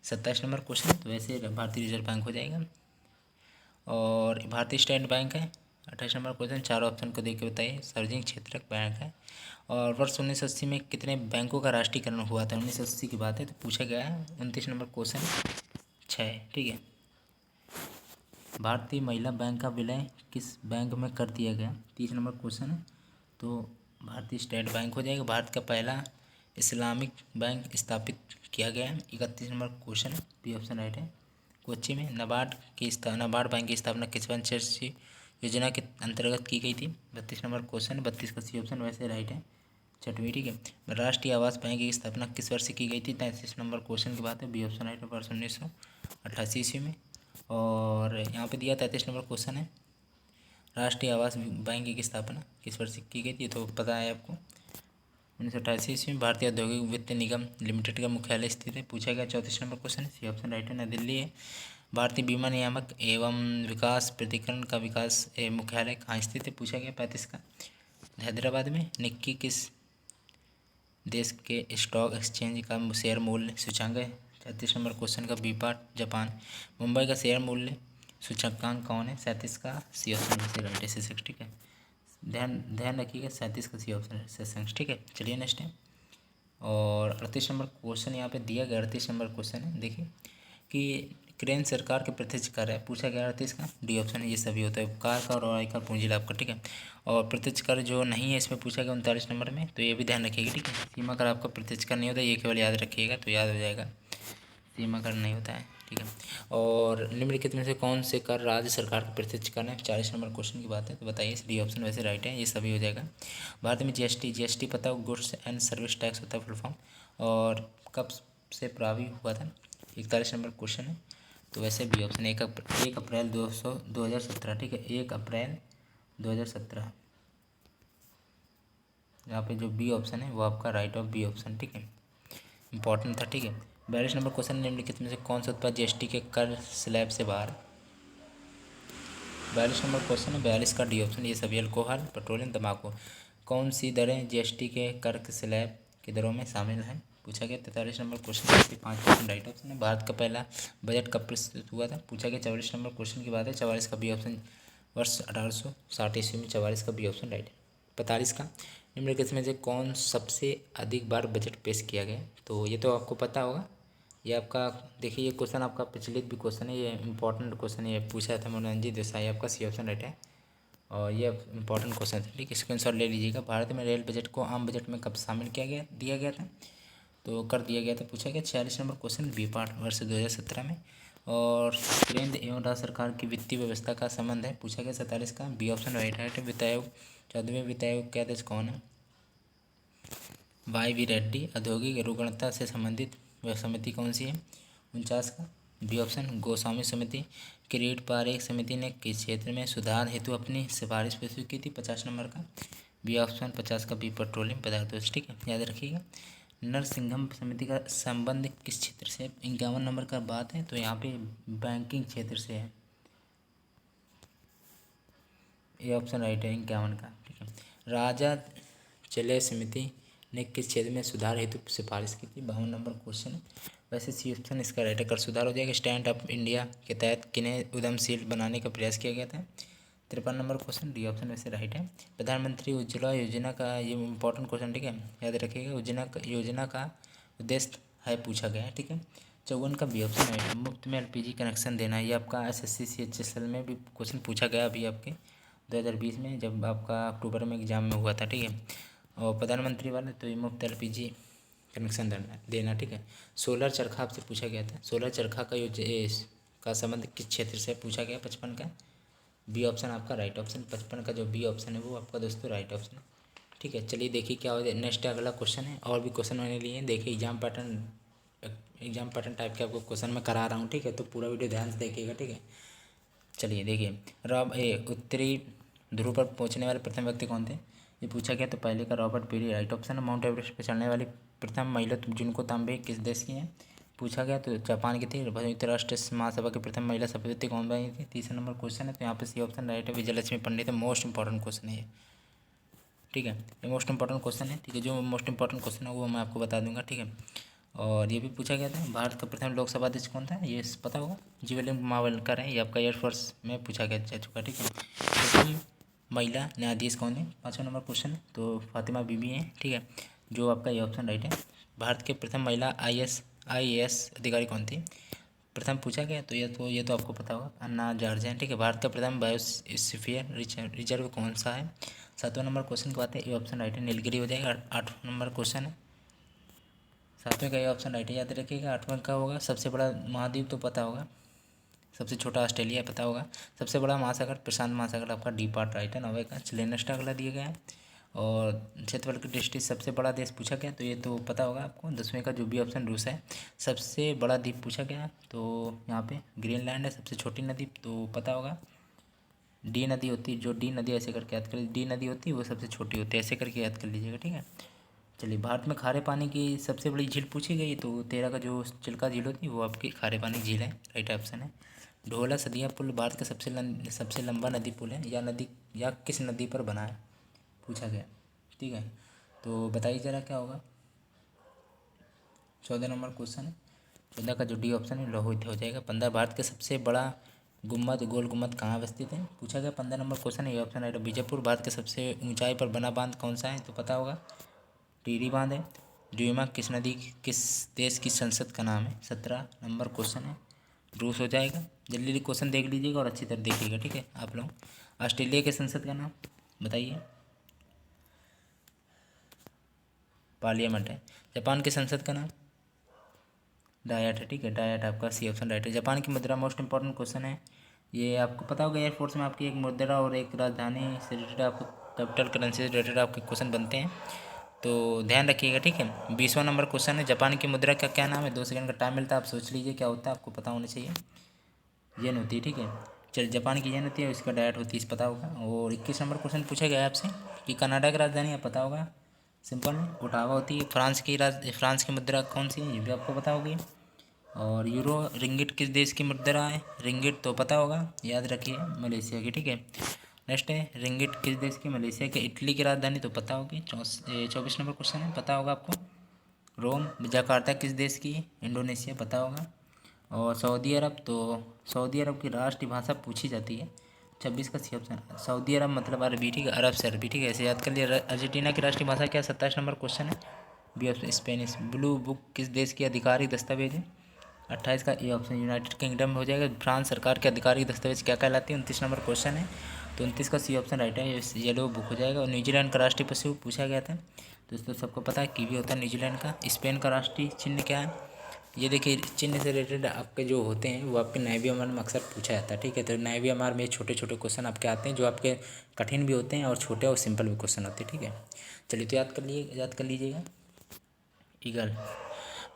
27 नंबर क्वेश्चन, तो वैसे भारतीय रिजर्व बैंक हो जाएगा। और भारतीय स्टेट बैंक है। 28 नंबर क्वेश्चन, चार ऑप्शन को देख के बताइए। सार्वजनिक क्षेत्र बैंक है। और वर्ष 1980 में कितने बैंकों का राष्ट्रीयकरण हुआ था। 1980 की बात है, तो पूछा गया है। 29 नंबर क्वेश्चन 6। ठीक है, भारतीय महिला बैंक का विलय किस बैंक में कर दिया गया। 30 नंबर क्वेश्चन है, तो भारतीय स्टेट बैंक हो जाएगा। भारत का पहला इस्लामिक बैंक स्थापित किया गया है। 31 नंबर क्वेश्चन है, बी ऑप्शन राइट है। कोच्चि में नाबार्ड बैंक की स्थापना किस पंचवर्षीय योजना के अंतर्गत की गई थी। 32 नंबर क्वेश्चन, 32 का सी ऑप्शन वैसे राइट है, 6वीं। ठीक है, राष्ट्रीय आवास बैंक की स्थापना किस वर्ष की गई थी। 33 नंबर क्वेश्चन की बात है, बी ऑप्शन राइट है, वर्ष 1988 ईस्वी में। और यहाँ पे दिया 33 नंबर क्वेश्चन है, राष्ट्रीय आवास बैंक की स्थापना किस वर्ष की गई थी, तो पता है आपको। 1988 ईस्वी में। भारतीय औद्योगिक वित्त निगम लिमिटेड का मुख्यालय स्थित है, पूछा गया। 34 नंबर क्वेश्चन है, सी ऑप्शन राइट है, नई दिल्ली है। भारतीय बीमा नियामक एवं विकास प्राधिकरण का विकास मुख्यालय कहाँ स्थित है, पूछा गया 35 का। हैदराबाद में। निक्की किस देश के स्टॉक एक्सचेंज का शेयर मूल्य सूचांक है, 36 नंबर क्वेश्चन का बी पार्ट, जापान। मुंबई का शेयर मूल्य सूचकांक कौन है, 37 का सी ऑप्शन से राइट है, सेसेक्स, ठीक है। ध्यान ध्यान रखिएगा, 37 का सी ऑप्शन है, सेसेक्स, ठीक है। चलिए नेक्स्ट है। और 38 नंबर क्वेश्चन यहाँ पे दिया गया, 38 नंबर क्वेश्चन है, देखिए कि क्रेन सरकार के प्रत्यक्ष कर है, पूछा गया 38 का डी ऑप्शन है, ये सभी होता है, उपकार का और आयकर पूंजी लाभ का, ठीक है। और प्रत्यक्ष कर जो नहीं है इसमें पूछा गया 39 नंबर में, तो ये भी ध्यान रखिएगा, ठीक है। सीमा कर आपका प्रत्यक्ष कर नहीं होता, ये केवल याद रखिएगा तो याद हो जाएगा, सीमा कर नहीं होता है, ठीक है। और निम्नलिखित में से कौन से कर राज्य सरकार का प्रत्यक्ष कर है, 40 नंबर क्वेश्चन की बात है, तो बताइए, डी ऑप्शन वैसे राइट है, ये सभी हो जाएगा। भारत में जीएसटी पता हो, गुड्स एंड सर्विस टैक्स होता है फुल फॉर्म, और कब से प्रभावी हुआ था, 41 नंबर क्वेश्चन है, तो वैसे बी ऑप्शन 1 अप्रैल 2017, ठीक है, 1 अप्रैल 2017, यहाँ पे जो बी ऑप्शन है वो आपका राइट ऑफ बी ऑप्शन, ठीक है, इंपॉर्टेंट था, ठीक है। 42 नंबर क्वेश्चन, निम्नलिखित में से कौन सा उत्पाद जीएसटी के कर स्लैब से बाहर, 42 नंबर क्वेश्चन है, 42 का डी ऑप्शन, ये सभी अल्कोहल, पेट्रोलियम, तंबाकू। कौन सी दरें जीएसटी के कर स्लैब की दरों में शामिल हैं, पूछा गया। 43 नंबर क्वेश्चन, 5% राइट ऑप्शन है। भारत का पहला बजट कब प्रस्तुत हुआ था, पूछा गया। 44 नंबर क्वेश्चन की बात है, 44 का बी ऑप्शन, वर्ष 1860 ईस्वी में, 44 का बी ऑप्शन राइट है। 45 का, निम्नलिखित में से कौन सबसे अधिक बार बजट पेश किया गया, तो ये तो आपको पता होगा, ये आपका देखिए, ये क्वेश्चन आपका प्रचलित भी क्वेश्चन है, ये इंपॉर्टेंट क्वेश्चन है, ये पूछा था मनोरंजित देसाई, आपका सी ऑप्शन राइट है, और ये इंपॉर्टेंट क्वेश्चन है, ठीक है, स्क्रीनशॉट ले लीजिएगा। भारत में रेल बजट को आम बजट में कब शामिल दिया गया था, तो कर दिया गया था, पूछा गया। 46 नंबर क्वेश्चन बी पार्ट, वर्ष 2017 में। और केंद्र एवं राज्य सरकार की वित्तीय व्यवस्था का संबंध है, पूछा गया। 47 का बी ऑप्शन राइट है। वित्त आयोग, 14वें वित्त आयोग के अध्यक्ष कौन है, वाई वी रेड्डी। औद्योगिक रुग्णता से संबंधित वह समिति कौन सी है, 49 का बी ऑप्शन, गोस्वामी समिति। किरीट पारेख समिति ने किस क्षेत्र में सुधार हेतु अपनी सिफारिश प्रस्तुत की थी, 50 नंबर का बी ऑप्शन, 50 का बी पेट्रोलियम पदार्थों से, ठीक है, याद रखिएगा। नरसिंघम समिति का संबंध किस क्षेत्र से, 51 नंबर का बात है, तो यहाँ पे बैंकिंग क्षेत्र से है, ये ऑप्शन राइट है 51 का, ठीक है। राजा चले समिति ने किस क्षेत्र में सुधार हेतु सिफारिश की थी, 52 नंबर क्वेश्चन है, वैसे सी ऑप्शन इसका राइट है, कर सुधार हो जाएगा। स्टैंड अप इंडिया के तहत किन्हें उद्यमशील बनाने का प्रयास किया गया था, 53 नंबर क्वेश्चन, डी ऑप्शन वैसे राइट है। प्रधानमंत्री उज्ज्वला योजना का, ये इंपॉर्टेंट क्वेश्चन, ठीक है, याद रखिएगा, योजना का उद्देश्य है, पूछा गया है, ठीक है। 54 का बी ऑप्शन है, मुफ्त में एलपीजी कनेक्शन देना, ये आपका एसएससी सीएचएसएल में भी क्वेश्चन पूछा गया अभी आपके 2020 में, जब आपका अक्टूबर में एग्जाम में हुआ था, ठीक है। और प्रधानमंत्री वाला तो ये मुफ्त एलपीजी कनेक्शन देना, ठीक है। सोलर चरखा आपसे पूछा गया था, सोलर चरखा का संबंध किस क्षेत्र से, पूछा गया। 55 का बी ऑप्शन आपका राइट ऑप्शन, 55 का जो बी ऑप्शन है वो आपका दोस्तों राइट ऑप्शन है, ठीक है। चलिए देखिए क्या हो जाए, नेक्स्ट अगला क्वेश्चन है, और भी क्वेश्चन होने लिए हैं, देखिए एग्जाम पैटर्न टाइप के आपको क्वेश्चन मैं करा रहा हूँ, ठीक है, तो पूरा वीडियो ध्यान से देखिएगा, ठीक है। चलिए देखिए, उत्तरी ध्रुव पर पहुंचने वाले प्रथम व्यक्ति कौन थे, ये पूछा गया, तो पहले का रॉबर्ट पेरी राइट ऑप्शन है। माउंट एवरेस्ट पर चढ़ने वाली प्रथम महिला जुनको तांबे किस देश की है, पूछा गया, तो जापान की थी। संयुक्त राष्ट्र महासभा की प्रथम महिला सभापति कौन बनी थी, 30 नंबर क्वेश्चन है, तो यहाँ पे सी ऑप्शन राइट है, विजयलक्ष्मी पंडित है। मोस्ट इंपॉर्टेंट क्वेश्चन है ये, ठीक है, ये मोस्ट इंपॉर्टेंट क्वेश्चन है, ठीक है, जो मोस्ट इंपॉर्टेंट क्वेश्चन है वो मैं आपको बता दूंगा, ठीक है। और ये भी पूछा गया था, भारत का प्रथम लोकसभा अध्यक्ष कौन था, ये पता होगा, जीवलिंग मावलकर है, ये आपका एयरफोर्स में पूछा गया जा चुका, ठीक है। प्रथम महिला न्यायाधीश कौन है, 5वां नंबर क्वेश्चन, तो फातिमा बीबी है, ठीक है, जो आपका ये ऑप्शन राइट है। भारत के प्रथम महिला IAS अधिकारी कौन थी, प्रथम पूछा गया, तो ये तो आपको पता होगा, अन्ना जॉर्ज है, ठीक है। भारत का प्रथम बायोस्फीयर रिजर्व कौन सा है, 7वां नंबर क्वेश्चन की बात है, ये ऑप्शन राइट है, नीलगिरी हो जाएगा। 8वां नंबर क्वेश्चन है, 7वें का ये ऑप्शन राइट है, याद रखिएगा। 8वां का होगा, सबसे बड़ा महाद्वीप तो पता होगा, सबसे छोटा ऑस्ट्रेलिया पता होगा, सबसे बड़ा महासागर प्रशांत महासागर, आपका डी पार्ट राइट है। 9वें का चलिए नेक्स्ट अगला दिया गया है, और क्षेत्रफल की दृष्टि सबसे बड़ा देश पूछा गया, तो ये तो पता होगा आपको। 10वें का जो भी ऑप्शन रूस है। सबसे बड़ा द्वीप पूछा गया, तो यहाँ पे ग्रीनलैंड है। सबसे छोटी नदी तो पता होगा, डी नदी होती है, जो डी नदी ऐसे करके याद कर, डी नदी होती है वो सबसे छोटी होती है, ऐसे करके याद कर लीजिएगा, ठीक है। चलिए, भारत में खारे पानी की सबसे बड़ी झील पूछी गई तो 13 का जो चिल्का झील होती है वो आपकी खारे पानी की झील है, राइट ऑप्शन है। ढोला सदिया पुल भारत का सबसे लंबा नदी पुल है, या किस नदी पर बना है, पूछा गया। ठीक है, तो बताइए जरा क्या होगा। 14 नंबर क्वेश्चन है, 14 का जो डी ऑप्शन है लोहित हो जाएगा। 15 भारत का सबसे बड़ा गुम्बद गोल गुम्बद कहाँ अवस्थित है, पूछा गया। 15 नंबर क्वेश्चन है, ये ऑप्शन है बीजापुर। भारत के सबसे ऊंचाई पर बना बांध कौन सा है, तो पता होगा टीरी बांध है। ड्यूमा किस देश की संसद का नाम है, 17 नंबर क्वेश्चन है, रूस हो जाएगा। जल्दी जल्दी क्वेश्चन देख लीजिएगा और अच्छी तरह देखिएगा, ठीक है आप लोग। ऑस्ट्रेलिया के संसद का नाम बताइए, पार्लियामेंट है। जापान के संसद का नाम डायट है, ठीक है, डायट आपका सी ऑप्शन राइट है। जापान की मुद्रा मोस्ट इंपॉर्टेंट क्वेश्चन है, ये आपको पता होगा एयरफोर्स में आपकी एक मुद्रा और एक राजधानी से रिलेटेड आपको कैपिटल करेंसी से रिलेटेड आपके क्वेश्चन बनते हैं, तो ध्यान रखिएगा, ठीक है। 20वां नंबर क्वेश्चन है, जापान की मुद्रा का क्या नाम है, 2 सेकंड का टाइम मिलता है, आप सोच लीजिए क्या होता है, आपको पता होना चाहिए। येन होती है, ठीक है। चल, जापान की येन होती है, इसका डायट होती है, पता होगा। और 21 नंबर क्वेश्चन पूछा गया है आपसे कि कनाडा की राजधानी आप पता होगा, सिंपल है, ओटावा होती है। फ्रांस की मुद्रा कौन सी है, ये भी आपको पता होगी। और यूरो रिंगिट किस देश की मुद्रा है, रिंगिट तो पता होगा, याद रखिए मलेशिया की, ठीक है। नेक्स्ट है रिंगिट किस देश की, मलेशिया के। इटली की राजधानी तो पता होगी, 24 नंबर क्वेश्चन है, पता होगा आपको। रोम। जकार्ता किस देश की, इंडोनेशिया, पता होगा। और सऊदी अरब, तो सऊदी अरब की राष्ट्रीय भाषा पूछी जाती है, 26 का सी ऑप्शन। सऊदी अरब मतलब अरबी, ठीक है, अरब से अरबी, ठीक है, ऐसे याद कर लिया। अर्जेंटीना की राष्ट्रीय भाषा क्या, 27 नंबर क्वेश्चन है, B option Spanish. Blue book किस देश की आधिकारिक दस्तावेज है, 28 का ए ऑप्शन यूनाइटेड किंगडम हो जाएगा। फ्रांस सरकार के आधिकारिक दस्तावेज क्या कहलाती है, 29 नंबर क्वेश्चन है, तो 29 का सी ऑप्शन राइट है, येलो बुक हो जाएगा। और न्यूजीलैंड का राष्ट्रीय पशु पूछा गया था, दोस्तों सबको पता है कीवी होता है न्यूजीलैंड का। स्पेन का राष्ट्रीय चिन्ह क्या है, ये देखिए चिन्ह से रिलेटेड आपके जो होते हैं वो आपके नैवी एम आर में अक्सर पूछा जाता है, ठीक है। तो नैवी एम आर में छोटे छोटे क्वेश्चन आपके आते हैं जो आपके कठिन भी होते हैं और छोटे और सिंपल भी क्वेश्चन होते हैं, ठीक है। चलिए, तो याद कर लीजिएगा। ईगल।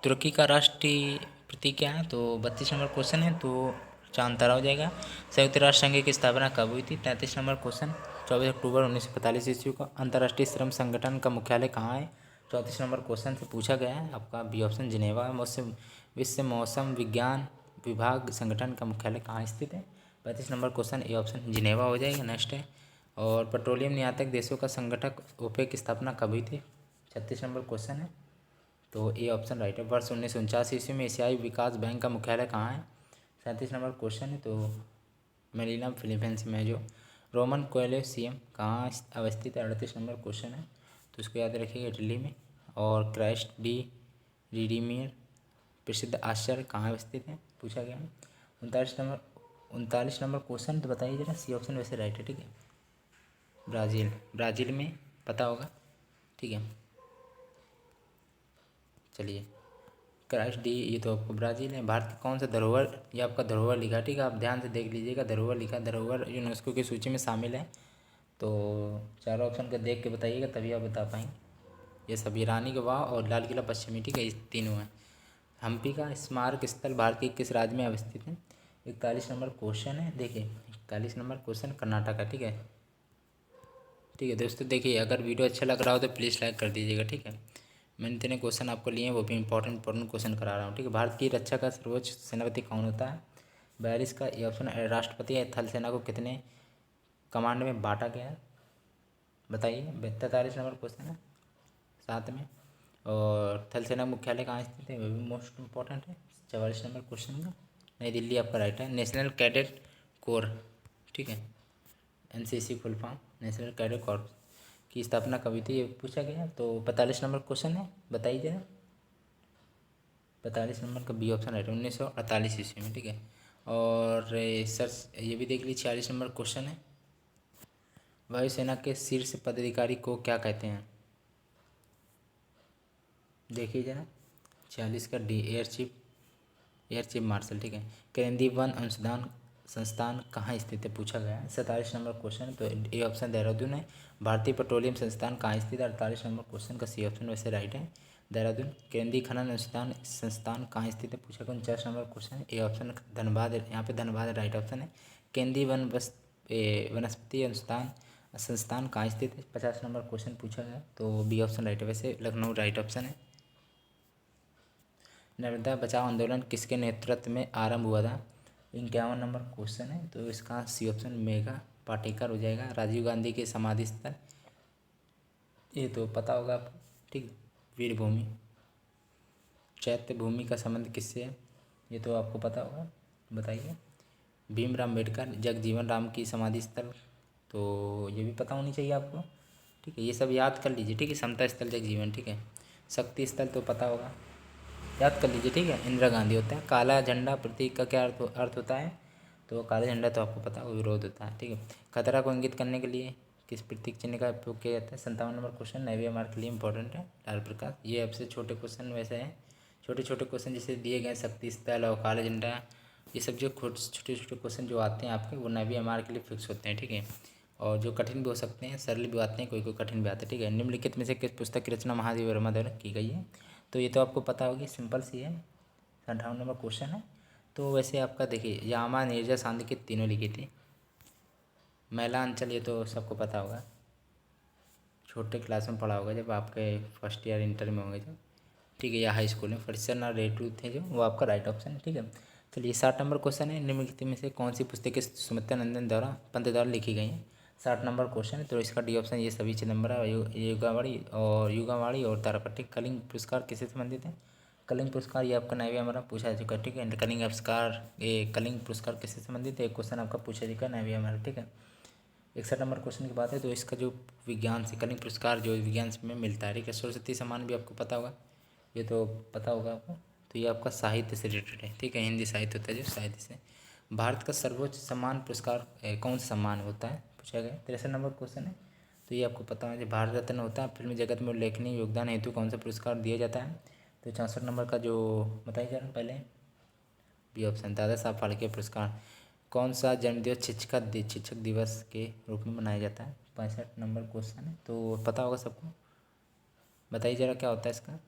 तुर्की का राष्ट्रीय प्रतीक क्या है, तो 32 नंबर क्वेश्चन है, तो चांद तारा हो जाएगा। संयुक्त राष्ट्र संघ की स्थापना कब हुई थी, 33 नंबर क्वेश्चन, 24 अक्टूबर 1945 ईस्वी को। अंतर्राष्ट्रीय श्रम संगठन का मुख्यालय कहाँ है, 34 नंबर क्वेश्चन से पूछा गया है आपका, बी ऑप्शन जिनेवा। विश्व मौसम विज्ञान विभाग संगठन का मुख्यालय कहाँ स्थित है, 35 number question, A option Geneva हो जाएगा। नेक्स्ट है, और पेट्रोलियम निर्यातक देशों का संगठक ओपेक की स्थापना कब हुई थी, 36 नंबर क्वेश्चन है, तो ए ऑप्शन राइट है। वर्ष 1949 ईस्वी में एशियाई विकास बैंक का मुख्यालय कहाँ है, 37 नंबर क्वेश्चन है, तो मैनीला फिलीपींस में है जो। रोमन कोलोसियम कहाँ अवस्थित है, 38 नंबर क्वेश्चन है, तो इसको याद रखिएगा, इटली में। और क्राइस्ट डी रिडीमियर प्रसिद्ध आश्चर्य कहाँ अवस्थित है, पूछा गया है। 39 नंबर क्वेश्चन, तो बताइए जरा, सी ऑप्शन वैसे राइट है, ठीक है। ब्राज़ील में पता होगा, ठीक है। चलिए, क्राइस्ट डी, ये तो आपको ब्राज़ील है। भारत का कौन सा धरोहर, ये आपका धरोहर लिखा, ठीक है, आप ध्यान से देख लीजिएगा, धरोहर लिखा, धरोहर यूनेस्को की सूची में शामिल है, तो चारों ऑप्शन को देख के बताइएगा तभी आप बता पाएंगे। ये सब ईरानी का वाह और लाल किला पश्चिमी, ठीक है, ये तीनों हैं। हम्पी का स्मारक स्थल भारत के किस राज्य में अवस्थित है, 41 नंबर क्वेश्चन है, देखिए 41 नंबर क्वेश्चन कर्नाटक का, ठीक है। ठीक है दोस्तों, देखिए अगर वीडियो अच्छा लग रहा हो तो प्लीज़ लाइक कर दीजिएगा, ठीक है। मैंने इतने क्वेश्चन आपको लिए हैं, वो भी इंपॉर्टेंट क्वेश्चन करा रहा हूँ, ठीक है। भारत की रक्षा का सर्वोच्च सेनापति कौन होता है, 42 का ये ऑप्शन राष्ट्रपति है। थल सेना को कितने कमांड में बांटा गया है, बताइए, 43 नंबर क्वेश्चन है, 7 में। और थल सेना मुख्यालय कहाँ स्थित है, वो भी मोस्ट इंपॉर्टेंट है, 44 नंबर क्वेश्चन का, नई दिल्ली आपका राइट है। नेशनल कैडेट कोर, ठीक है, NCC full form, national cadet corps की स्थापना कब हुई थी, ये पूछा गया, तो 45 नंबर क्वेश्चन है, बताइए जरा। 45 नंबर का बी ऑप्शन राइट है, 1948 ईस्वी में, ठीक है। और सर ये भी देख लीजिए, 46 नंबर क्वेश्चन है, वायुसेना के शीर्ष पदाधिकारी को क्या कहते हैं, देखिए जरा। 46 का डी, एयर चीफ मार्शल, ठीक है। केंद्रीय वन अनुसंधान संस्थान कहाँ स्थित है, पूछा गया है, 47 नंबर क्वेश्चन, तो ए ऑप्शन देहरादून है। भारतीय पेट्रोलियम संस्थान कहाँ स्थित है, 48 नंबर क्वेश्चन का सी ऑप्शन वैसे राइट है, देहरादून। केंद्रीय खनन अनुसंधान संस्थान कहाँ स्थित है, पूछा गया, 49 number question, A option Dhanbad है, यहाँ पे धनबाद राइट ऑप्शन है। केंद्रीय वनस्पति अनुसंधान संस्थान कहाँ स्थित है, 50 नंबर क्वेश्चन पूछा गया, तो बी ऑप्शन राइट है। वैसे लखनऊ राइट ऑप्शन है। नर्मदा बचाओ आंदोलन किसके नेतृत्व में आरंभ हुआ था, 51 नंबर क्वेश्चन है, तो इसका सी ऑप्शन मेघा पाटेकर हो जाएगा। राजीव गांधी के समाधि स्थल, ये तो पता होगा आपको, ठीक। वीरभूमि। चैत्य भूमि का संबंध किससे है, ये तो आपको पता होगा, बताइए। भीमराव अम्बेडकर। जगजीवन राम की समाधि स्थल, तो ये भी पता होनी चाहिए आपको, ठीक है। ये सब याद कर लीजिए, ठीक है। समता स्थल जगजीवन, ठीक है। शक्ति स्थल तो पता होगा, याद कर लीजिए, ठीक है। इंदिरा गांधी होता है। काला झंडा प्रतीक का क्या अर्थ होता है, तो काला झंडा तो आपको पता होगा विरोध होता है, ठीक है। खतरा को इंगित करने के लिए किस प्रतीक चिन्ह का उपयोग किया जाता है, 57 नंबर क्वेश्चन नेवी मार्क के लिए इंपॉर्टेंट है। लाल प्रकाश। ये आपसे छोटे क्वेश्चन वैसे हैं, छोटे छोटे क्वेश्चन जैसे दिए गए शक्ति स्थल और काला झंडा, ये सब जो छोटे छोटे क्वेश्चन जो आते हैं आपके, वो नेवी एम आर के लिए फिक्स होते हैं, ठीक है। और जो कठिन भी हो सकते हैं, सरल भी आते हैं, कोई कोई कठिन भी आता है, ठीक है। निम्नलिखित में से किस पुस्तक की रचना महादेव वर्मा द्वारा की गई है, तो ये तो आपको पता होगी, सिंपल सी है। 58 नंबर क्वेश्चन है। तो वैसे आपका देखिए, यामा नीरजा सांदी तीनों लिखी थी। महिला अंचल, ये तो सबको पता होगा, छोटे क्लास में पढ़ा होगा जब आपके फर्स्ट ईयर इंटर में होंगे जब, ठीक है, या हाई स्कूल में। फरिश्चंद्र रेटू थे जो, वो आपका राइट ऑप्शन है, ठीक है। चलिए 60 नंबर क्वेश्चन है, निम्नलिखित में से कौन सी पुस्तकें सुमित्रा नंदन द्वारा पंत द्वारा लिखी गई हैं, 60 नंबर क्वेश्चन है, तो इसका डी ऑप्शन ये सभी चिदम्बरा, युगावाड़ी और तारापट्टी। कलिंग पुरस्कार किससे संबंधित है, कलिंग पुरस्कार ये आपका नैवी हमारा पूछा जा चुका है, ठीक है। कलिंग पुरस्कार किससे संबंधित है, एक क्वेश्चन आपका पूछा जाएगा नैवी हमारा, ठीक है। 61 नंबर क्वेश्चन की बात है, तो इसका जो विज्ञान से कलिंग पुरस्कार जो विज्ञान में मिलता है, ठीक है। सरस्वती सम्मान भी आपको पता होगा, ये तो पता होगा आपको, तो ये आपका साहित्य से रिलेटेड है, ठीक है। हिंदी साहित्य होता है जो, साहित्य से। भारत का सर्वोच्च सम्मान पुरस्कार कौन सा सम्मान होता है, पूछा गया। 63 नंबर क्वेश्चन है, तो ये आपको पता है, जो भारत रत्न होता है, फिल्म जगत में उल्लेखनीय योगदान हेतु कौन सा पुरस्कार दिया जाता है, तो 64 नंबर का जो बताइए जरा पहले, बी ऑप्शन दादा साहब फाल्के पुरस्कार। कौन सा जन्मदिवस शिक्षक दिवस के रूप में मनाया जाता है, 65 नंबर क्वेश्चन है, तो पता होगा सबको, बताइए जरा क्या होता है इसका।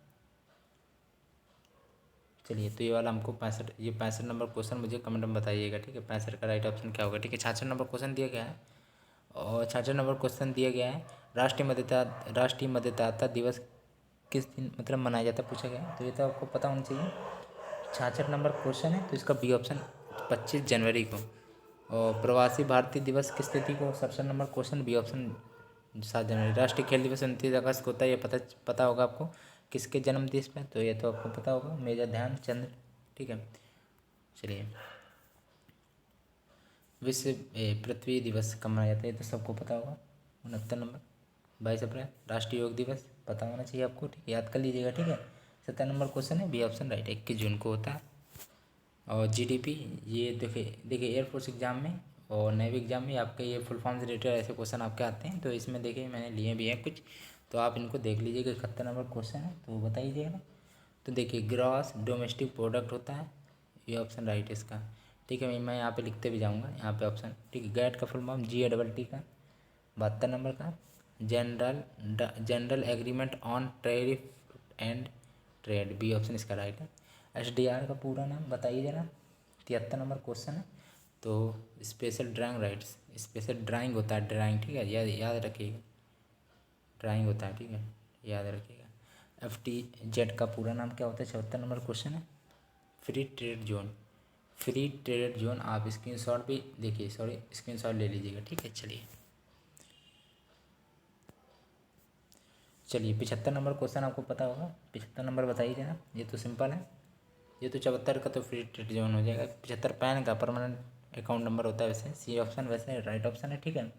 चलिए, तो ये वाला हमको 65 नंबर क्वेश्चन मुझे कमेंट में बताइएगा, ठीक है। 65 का राइट ऑप्शन क्या होगा, ठीक है। 66 नंबर क्वेश्चन दिया गया है, और 66 नंबर क्वेश्चन दिया गया है, राष्ट्रीय मतदाता दिवस किस दिन मतलब मनाया जाता है, पूछा गया है, तो ये तो आपको पता होना चाहिए। 66 नंबर क्वेश्चन है, तो इसका बी ऑप्शन 25 जनवरी को। और प्रवासी भारतीय दिवस किस तिथि को, 67 नंबर क्वेश्चन, बी ऑप्शन 7 जनवरी। राष्ट्रीय खेल दिवस 29 अगस्त को होता है, ये पता होगा आपको, किसके जन्म दिवस पे, तो ये तो आपको पता होगा, मेजर ध्यानचंद, ठीक है। चलिए, विश्व पृथ्वी दिवस कब मनाया जाता है, ये तो सबको पता होगा, 69 नंबर 22 अप्रैल। राष्ट्रीय योग दिवस पता होना चाहिए आपको, ठीक है, याद कर लीजिएगा, ठीक है। 70 नंबर क्वेश्चन है, बी ऑप्शन राइट, 21 जून को होता है। और जीडीपी, ये देखिए एयरफोर्स एग्जाम में और नेवी एग्जाम में आपके ये फुल फॉर्म से रिलेटेड ऐसे क्वेश्चन आपके आते हैं, तो इसमें देखिए मैंने लिए भी हैं कुछ, तो आप इनको देख लीजिएगा। 71 नंबर क्वेश्चन है, तो बताइएगा। तो देखिए ग्रॉस डोमेस्टिक प्रोडक्ट होता है, ये ऑप्शन राइट है इसका, ठीक है। मैं यहाँ पे लिखते भी जाऊँगा, यहाँ पे ऑप्शन, ठीक है। गैट का फुल फॉर्म GATT का। 72 नंबर का general agreement on tariff and trade, B option इसका राइट है। SDR का पूरा नाम बताइए जरा, 73 नंबर क्वेश्चन है, तो special drawing rights, special drawing होता है, ड्राइंग, ठीक है, याद रखिएगा, ड्राइंग होता है, ठीक है, याद रखिएगा। FTZ का पूरा नाम क्या होता है, 74 नंबर क्वेश्चन है, free trade zone, free trade zone. आप स्क्रीनशॉट भी देखिए, सॉरी स्क्रीनशॉट ले लीजिएगा, ठीक है। चलिए 75 नंबर क्वेश्चन आपको पता होगा, 75 नंबर बताइए जरा, ये तो सिंपल है, ये तो 74 का तो फ्री ट्रेड जोन हो जाएगा। 75 पैन का परमानेंट अकाउंट नंबर होता है, वैसे सी ऑप्शन वैसे राइट ऑप्शन है, ठीक है।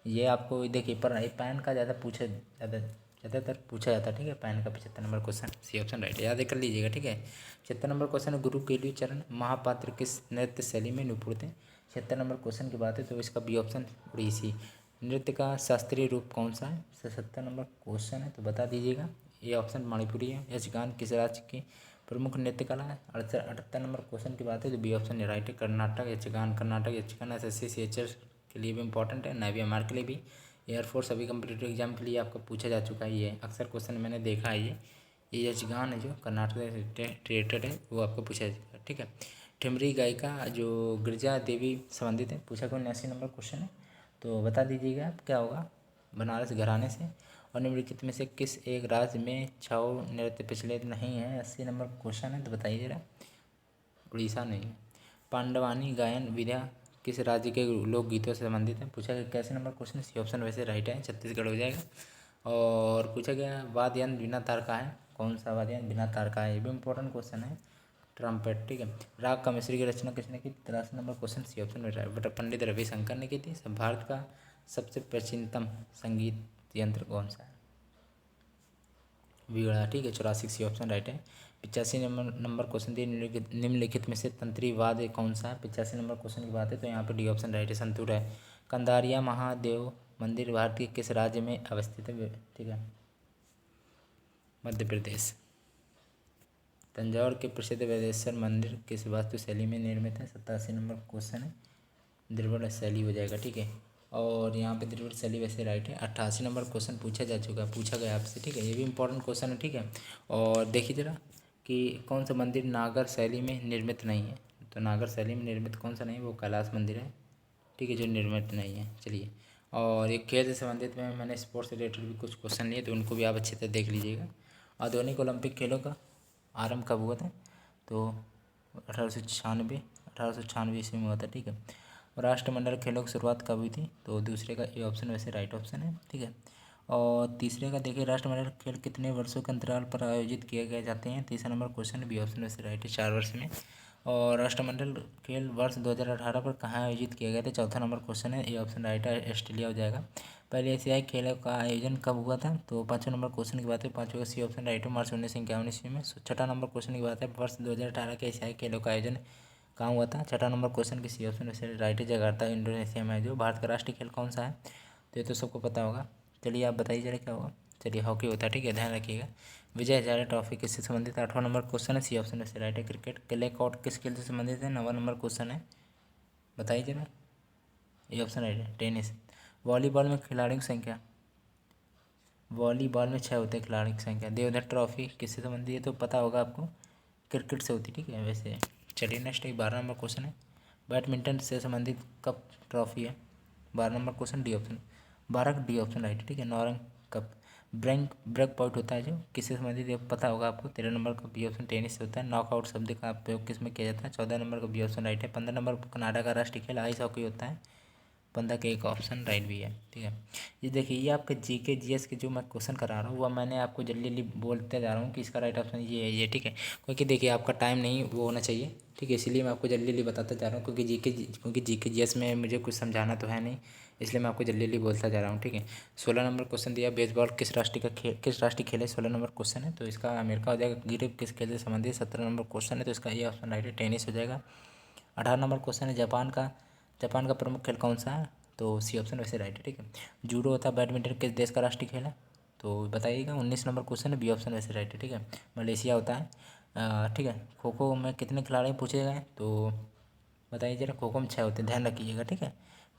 ये आपको देखिए, पर पैन का ज़्यादातर पूछा जाता है, ठीक है। पैन का 75 number question, C option right, याद कर लीजिएगा, ठीक है। 76 नंबर क्वेश्चन, गुरु केलवी चरण महापात्र किस नृत्य शैली में निपुण थे, 76 नंबर क्वेश्चन की बात है, तो इसका बी ऑप्शन उड़ीसी। नृत्य का शास्त्रीय रूप कौन सा है, 77 नंबर क्वेश्चन है, तो बता दीजिएगा। ये ऑप्शन मणिपुरी है। यक्षगान किस राज्य की प्रमुख नृत्य कला है, 78 नंबर क्वेश्चन की बात है, तो बी ऑप्शन राइट है, कर्नाटक यक्षगान। कर्नाटक यक्षगान SSC CHS के लिए भी इंपॉर्टेंट है, नेवी एमआर के लिए भी, एयरफोर्स सभी कम्पिटेटिव एग्जाम के लिए आपका पूछा जा चुका है, ये अक्सर क्वेश्चन मैंने देखा है। ये यक्षगान है जो कर्नाटक से रिलेटेड है, वो आपको पूछा जाएगा, ठीक है। ठुमरी गायिका जो गिरिजा देवी संबंधित है, पूछा गया 79 नंबर क्वेश्चन है, तो बता दीजिएगा आप क्या होगा, बनारस घराने से। और निम्नलिखित में से किस एक राज्य में छऊ नृत्य प्रचलित नहीं है? 80 नंबर क्वेश्चन है, तो बताइए जरा। उड़ीसा नहीं है। पांडवानी गायन विधा किस राज्य के लोकगीतों से संबंधित है? पूछा गया। कैसे नंबर क्वेश्चन? सी ऑप्शन वैसे राइट है, छत्तीसगढ़ हो जाएगा। और पूछा गया वाद्य यंत्र बिना तार का है? कौन सा वाद्य यंत्र बिना तार का है? ये भी इंपॉर्टेंट क्वेश्चन है, ट्रम्पेट। ठीक है। राग कामेश्वरी की रचना किसने की? 83 नंबर क्वेश्चन, सी ऑप्शन में राइट। पंडित रविशंकर ने की थी। सब भारत का सबसे प्राचीनतम संगीत यंत्र कौन सा है? वीणा। ठीक है, 84 सी ऑप्शन राइट है। 85 नंबर क्वेश्चन दिए, निम्नलिखित में से तंत्री वाद्य कौन सा है? 85 नंबर क्वेश्चन की बात है तो यहाँ पे डी ऑप्शन राइट है, संतूर है। कंदारिया महादेव मंदिर भारत के किस राज्य में अवस्थित है? ठीक है, मध्य प्रदेश। तंजौर के प्रसिद्ध वेदेश्वर मंदिर किस वास्तुशैली में निर्मित है? 87 नंबर क्वेश्चन है, द्रविड़ शैली हो जाएगा। ठीक है, और यहाँ पे द्रविड़ शैली वैसे राइट है। 88 नंबर क्वेश्चन पूछा गया आपसे। ठीक है, ये भी इंपॉर्टेंट क्वेश्चन है। ठीक है, और देखिए जरा कि कौन सा मंदिर नागर शैली में निर्मित नहीं है? तो नागर शैली में निर्मित कौन सा नहीं है? वो कैलाश मंदिर है। ठीक है, जो निर्मित नहीं है। चलिए, और एक खेल से संबंधित में मैंने स्पोर्ट्स से रिलेटेड भी कुछ क्वेश्चन लिए, तो उनको भी आप अच्छे से देख लीजिएगा। आधुनिक ओलंपिक खेलों का आरंभ कब हुआ था? तो 1896 ईस्वी में हुआ था। ठीक है, और राष्ट्रमंडल खेलों की शुरुआत कब हुई थी? तो दूसरे का ए ऑप्शन वैसे राइट ऑप्शन है। ठीक है, और तीसरे का देखिए, राष्ट्रमंडल खेल कितने वर्षों के अंतराल पर आयोजित किए गए जाते हैं? तीसरा नंबर क्वेश्चन, बी ऑप्शन वैसे राइट है, 4 वर्ष में। और राष्ट्रमंडल खेल वर्ष 2018 पर कहाँ आयोजित किए गए थे? चौथा नंबर क्वेश्चन है, ए ऑप्शन राइट है, ऑस्ट्रेलिया हो जाएगा। पहले एशियाई खेलों का आयोजन कब हुआ था? तो पाँचवें नंबर क्वेश्चन की बात है, पाँचवें का सी ऑप्शन राइट है, मार्च 1951 ईस्वी में। छठा नंबर क्वेश्चन की बात है, वर्ष 2018 के एशियाई खेलों का आयोजन कहाँ हुआ था? छठा नंबर क्वेश्चन की सी ऑप्शन वैसे राइट है, जकार्ता इंडोनेशिया में है। जो भारत का राष्ट्रीय खेल कौन सा है? तो ये तो सबको पता होगा। चलिए आप बताइए जरा क्या होगा। चलिए, हॉकी होता है। ठीक है, ध्यान रखिएगा। विजय हजारे ट्रॉफी किससे संबंधित है? 8वां नंबर क्वेश्चन है, सी ऑप्शन वैसे राइट है, क्रिकेट। क्ले कोर्ट किस खेल से संबंधित है? 9वां नंबर क्वेश्चन है, बताइए जरा। ये ऑप्शन राइट है, टेनिस। वॉलीबॉल में खिलाड़ियों की संख्या? वॉलीबॉल में 6 होते हैं खिलाड़ियों की संख्या। देवधर ट्रॉफी किससे संबंधित है? तो पता होगा आपको, क्रिकेट से होती है। ठीक है, वैसे। चलिए नेक्स्ट, एक 12 नंबर क्वेश्चन है, बैडमिंटन से संबंधित कप ट्रॉफी है? 12 number question, D option. 12 D option right है। ठीक है, नौरंग कप। ब्रेक पॉइंट होता है जो, किससे संबंधित है पता होगा आपको? 13 नंबर का बी ऑप्शन, टेनिस से होता है। नॉकआउट शब्द का प्रयोग किस में किया जाता है? 14 नंबर का बी ऑप्शन राइट है। 15 नंबर कनाडा का राष्ट्रीय खेल आइस हॉकी होता है। 15 का एक ऑप्शन राइट भी है। ठीक है, ये देखिए, ये आपके जीके जीएस के जो मैं क्वेश्चन करा रहा हूँ, वह मैंने आपको जल्दी जल्दी बोलते जा रहा हूँ कि इसका राइट ऑप्शन ये है, ये। ठीक है, क्योंकि देखिए आपका टाइम नहीं वो होना चाहिए। ठीक है, इसलिए मैं आपको जल्दी जल्दी बताता जा रहा हूँ, क्योंकि जीके जीएस में मुझे कुछ समझाना तो है नहीं, इसलिए मैं आपको जल्दी जल्दी बोलता जा रहा हूँ। ठीक है, 16 नंबर क्वेश्चन दिया, बेसबॉल किस राष्ट्रीय खेल है? 16 नंबर क्वेश्चन है, तो इसका अमेरिका हो जाएगा। क्रिकेट किस खेल से संबंधित? 17 नंबर क्वेश्चन है, तो इसका ये ऑप्शन राइट है, टेनिस हो जाएगा। 18 नंबर क्वेश्चन है, जापान का प्रमुख खेल कौन सा है? तो सी ऑप्शन वैसे राइट है। ठीक है, जूडो होता है। बैडमिंटन किस देश का राष्ट्रीय खेल है? तो बताइएगा। 19 नंबर क्वेश्चन है, बी ऑप्शन वैसे राइट है। ठीक है, मलेशिया होता है। ठीक है, खो खो में कितने खिलाड़ी पूछे गए? तो बताइए जरा। खो खो में 6 होते हैं, ध्यान रखिएगा। ठीक है,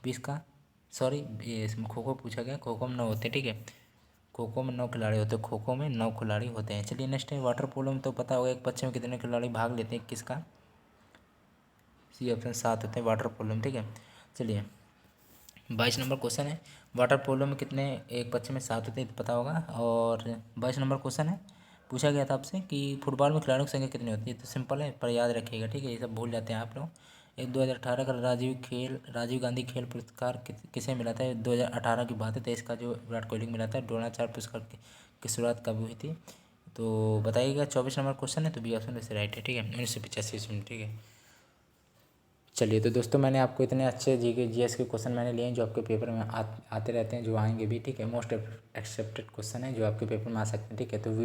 20 का, सॉरी, ये इसमें खो खो पूछा गया, खो खो में 9 होते हैं। ठीक है, खो खो में 9 खिलाड़ी होते हैं, खो खो में 9 खिलाड़ी होते हैं। चलिए नेक्स्ट है, वाटर पोलो में तो पता होगा एक पक्ष में कितने खिलाड़ी भाग लेते हैं? किसका? सी ऑप्शन 7 होते हैं वाटर पोलो में। ठीक है, चलिए 22 नंबर क्वेश्चन है, वाटर पोलो में कितने एक पक्ष में 7 होते हैं? पता होगा। और 22 नंबर क्वेश्चन है, पूछा गया था आपसे कि फुटबॉल में खिलाड़ियों की संख्या कितनी होती है? तो सिंपल है, पर याद रखिएगा। ठीक है, ये सब भूल जाते हैं आप लोग। एक 2018 का राजीव गांधी खेल पुरस्कार किसे मिला था? 2018 की बात है, तो इसका जो विराट कोहली को मिला था। द्रोणाचार्य पुरस्कार की शुरुआत कब हुई थी? तो बताइएगा। 24 नंबर क्वेश्चन है, तो बी ऑप्शन वैसे राइट है। ठीक है, 1985 ईस्वी में। ठीक है, चलिए तो दोस्तों, मैंने आपको इतने अच्छे जीके जीएस के क्वेश्चन मैंने लिए हैं जो आपके पेपर में आते रहते हैं, जो आएंगे भी। ठीक है, मोस्ट एक्सेप्टेड क्वेश्चन है जो आपके पेपर में आ सकते हैं। ठीक है, तो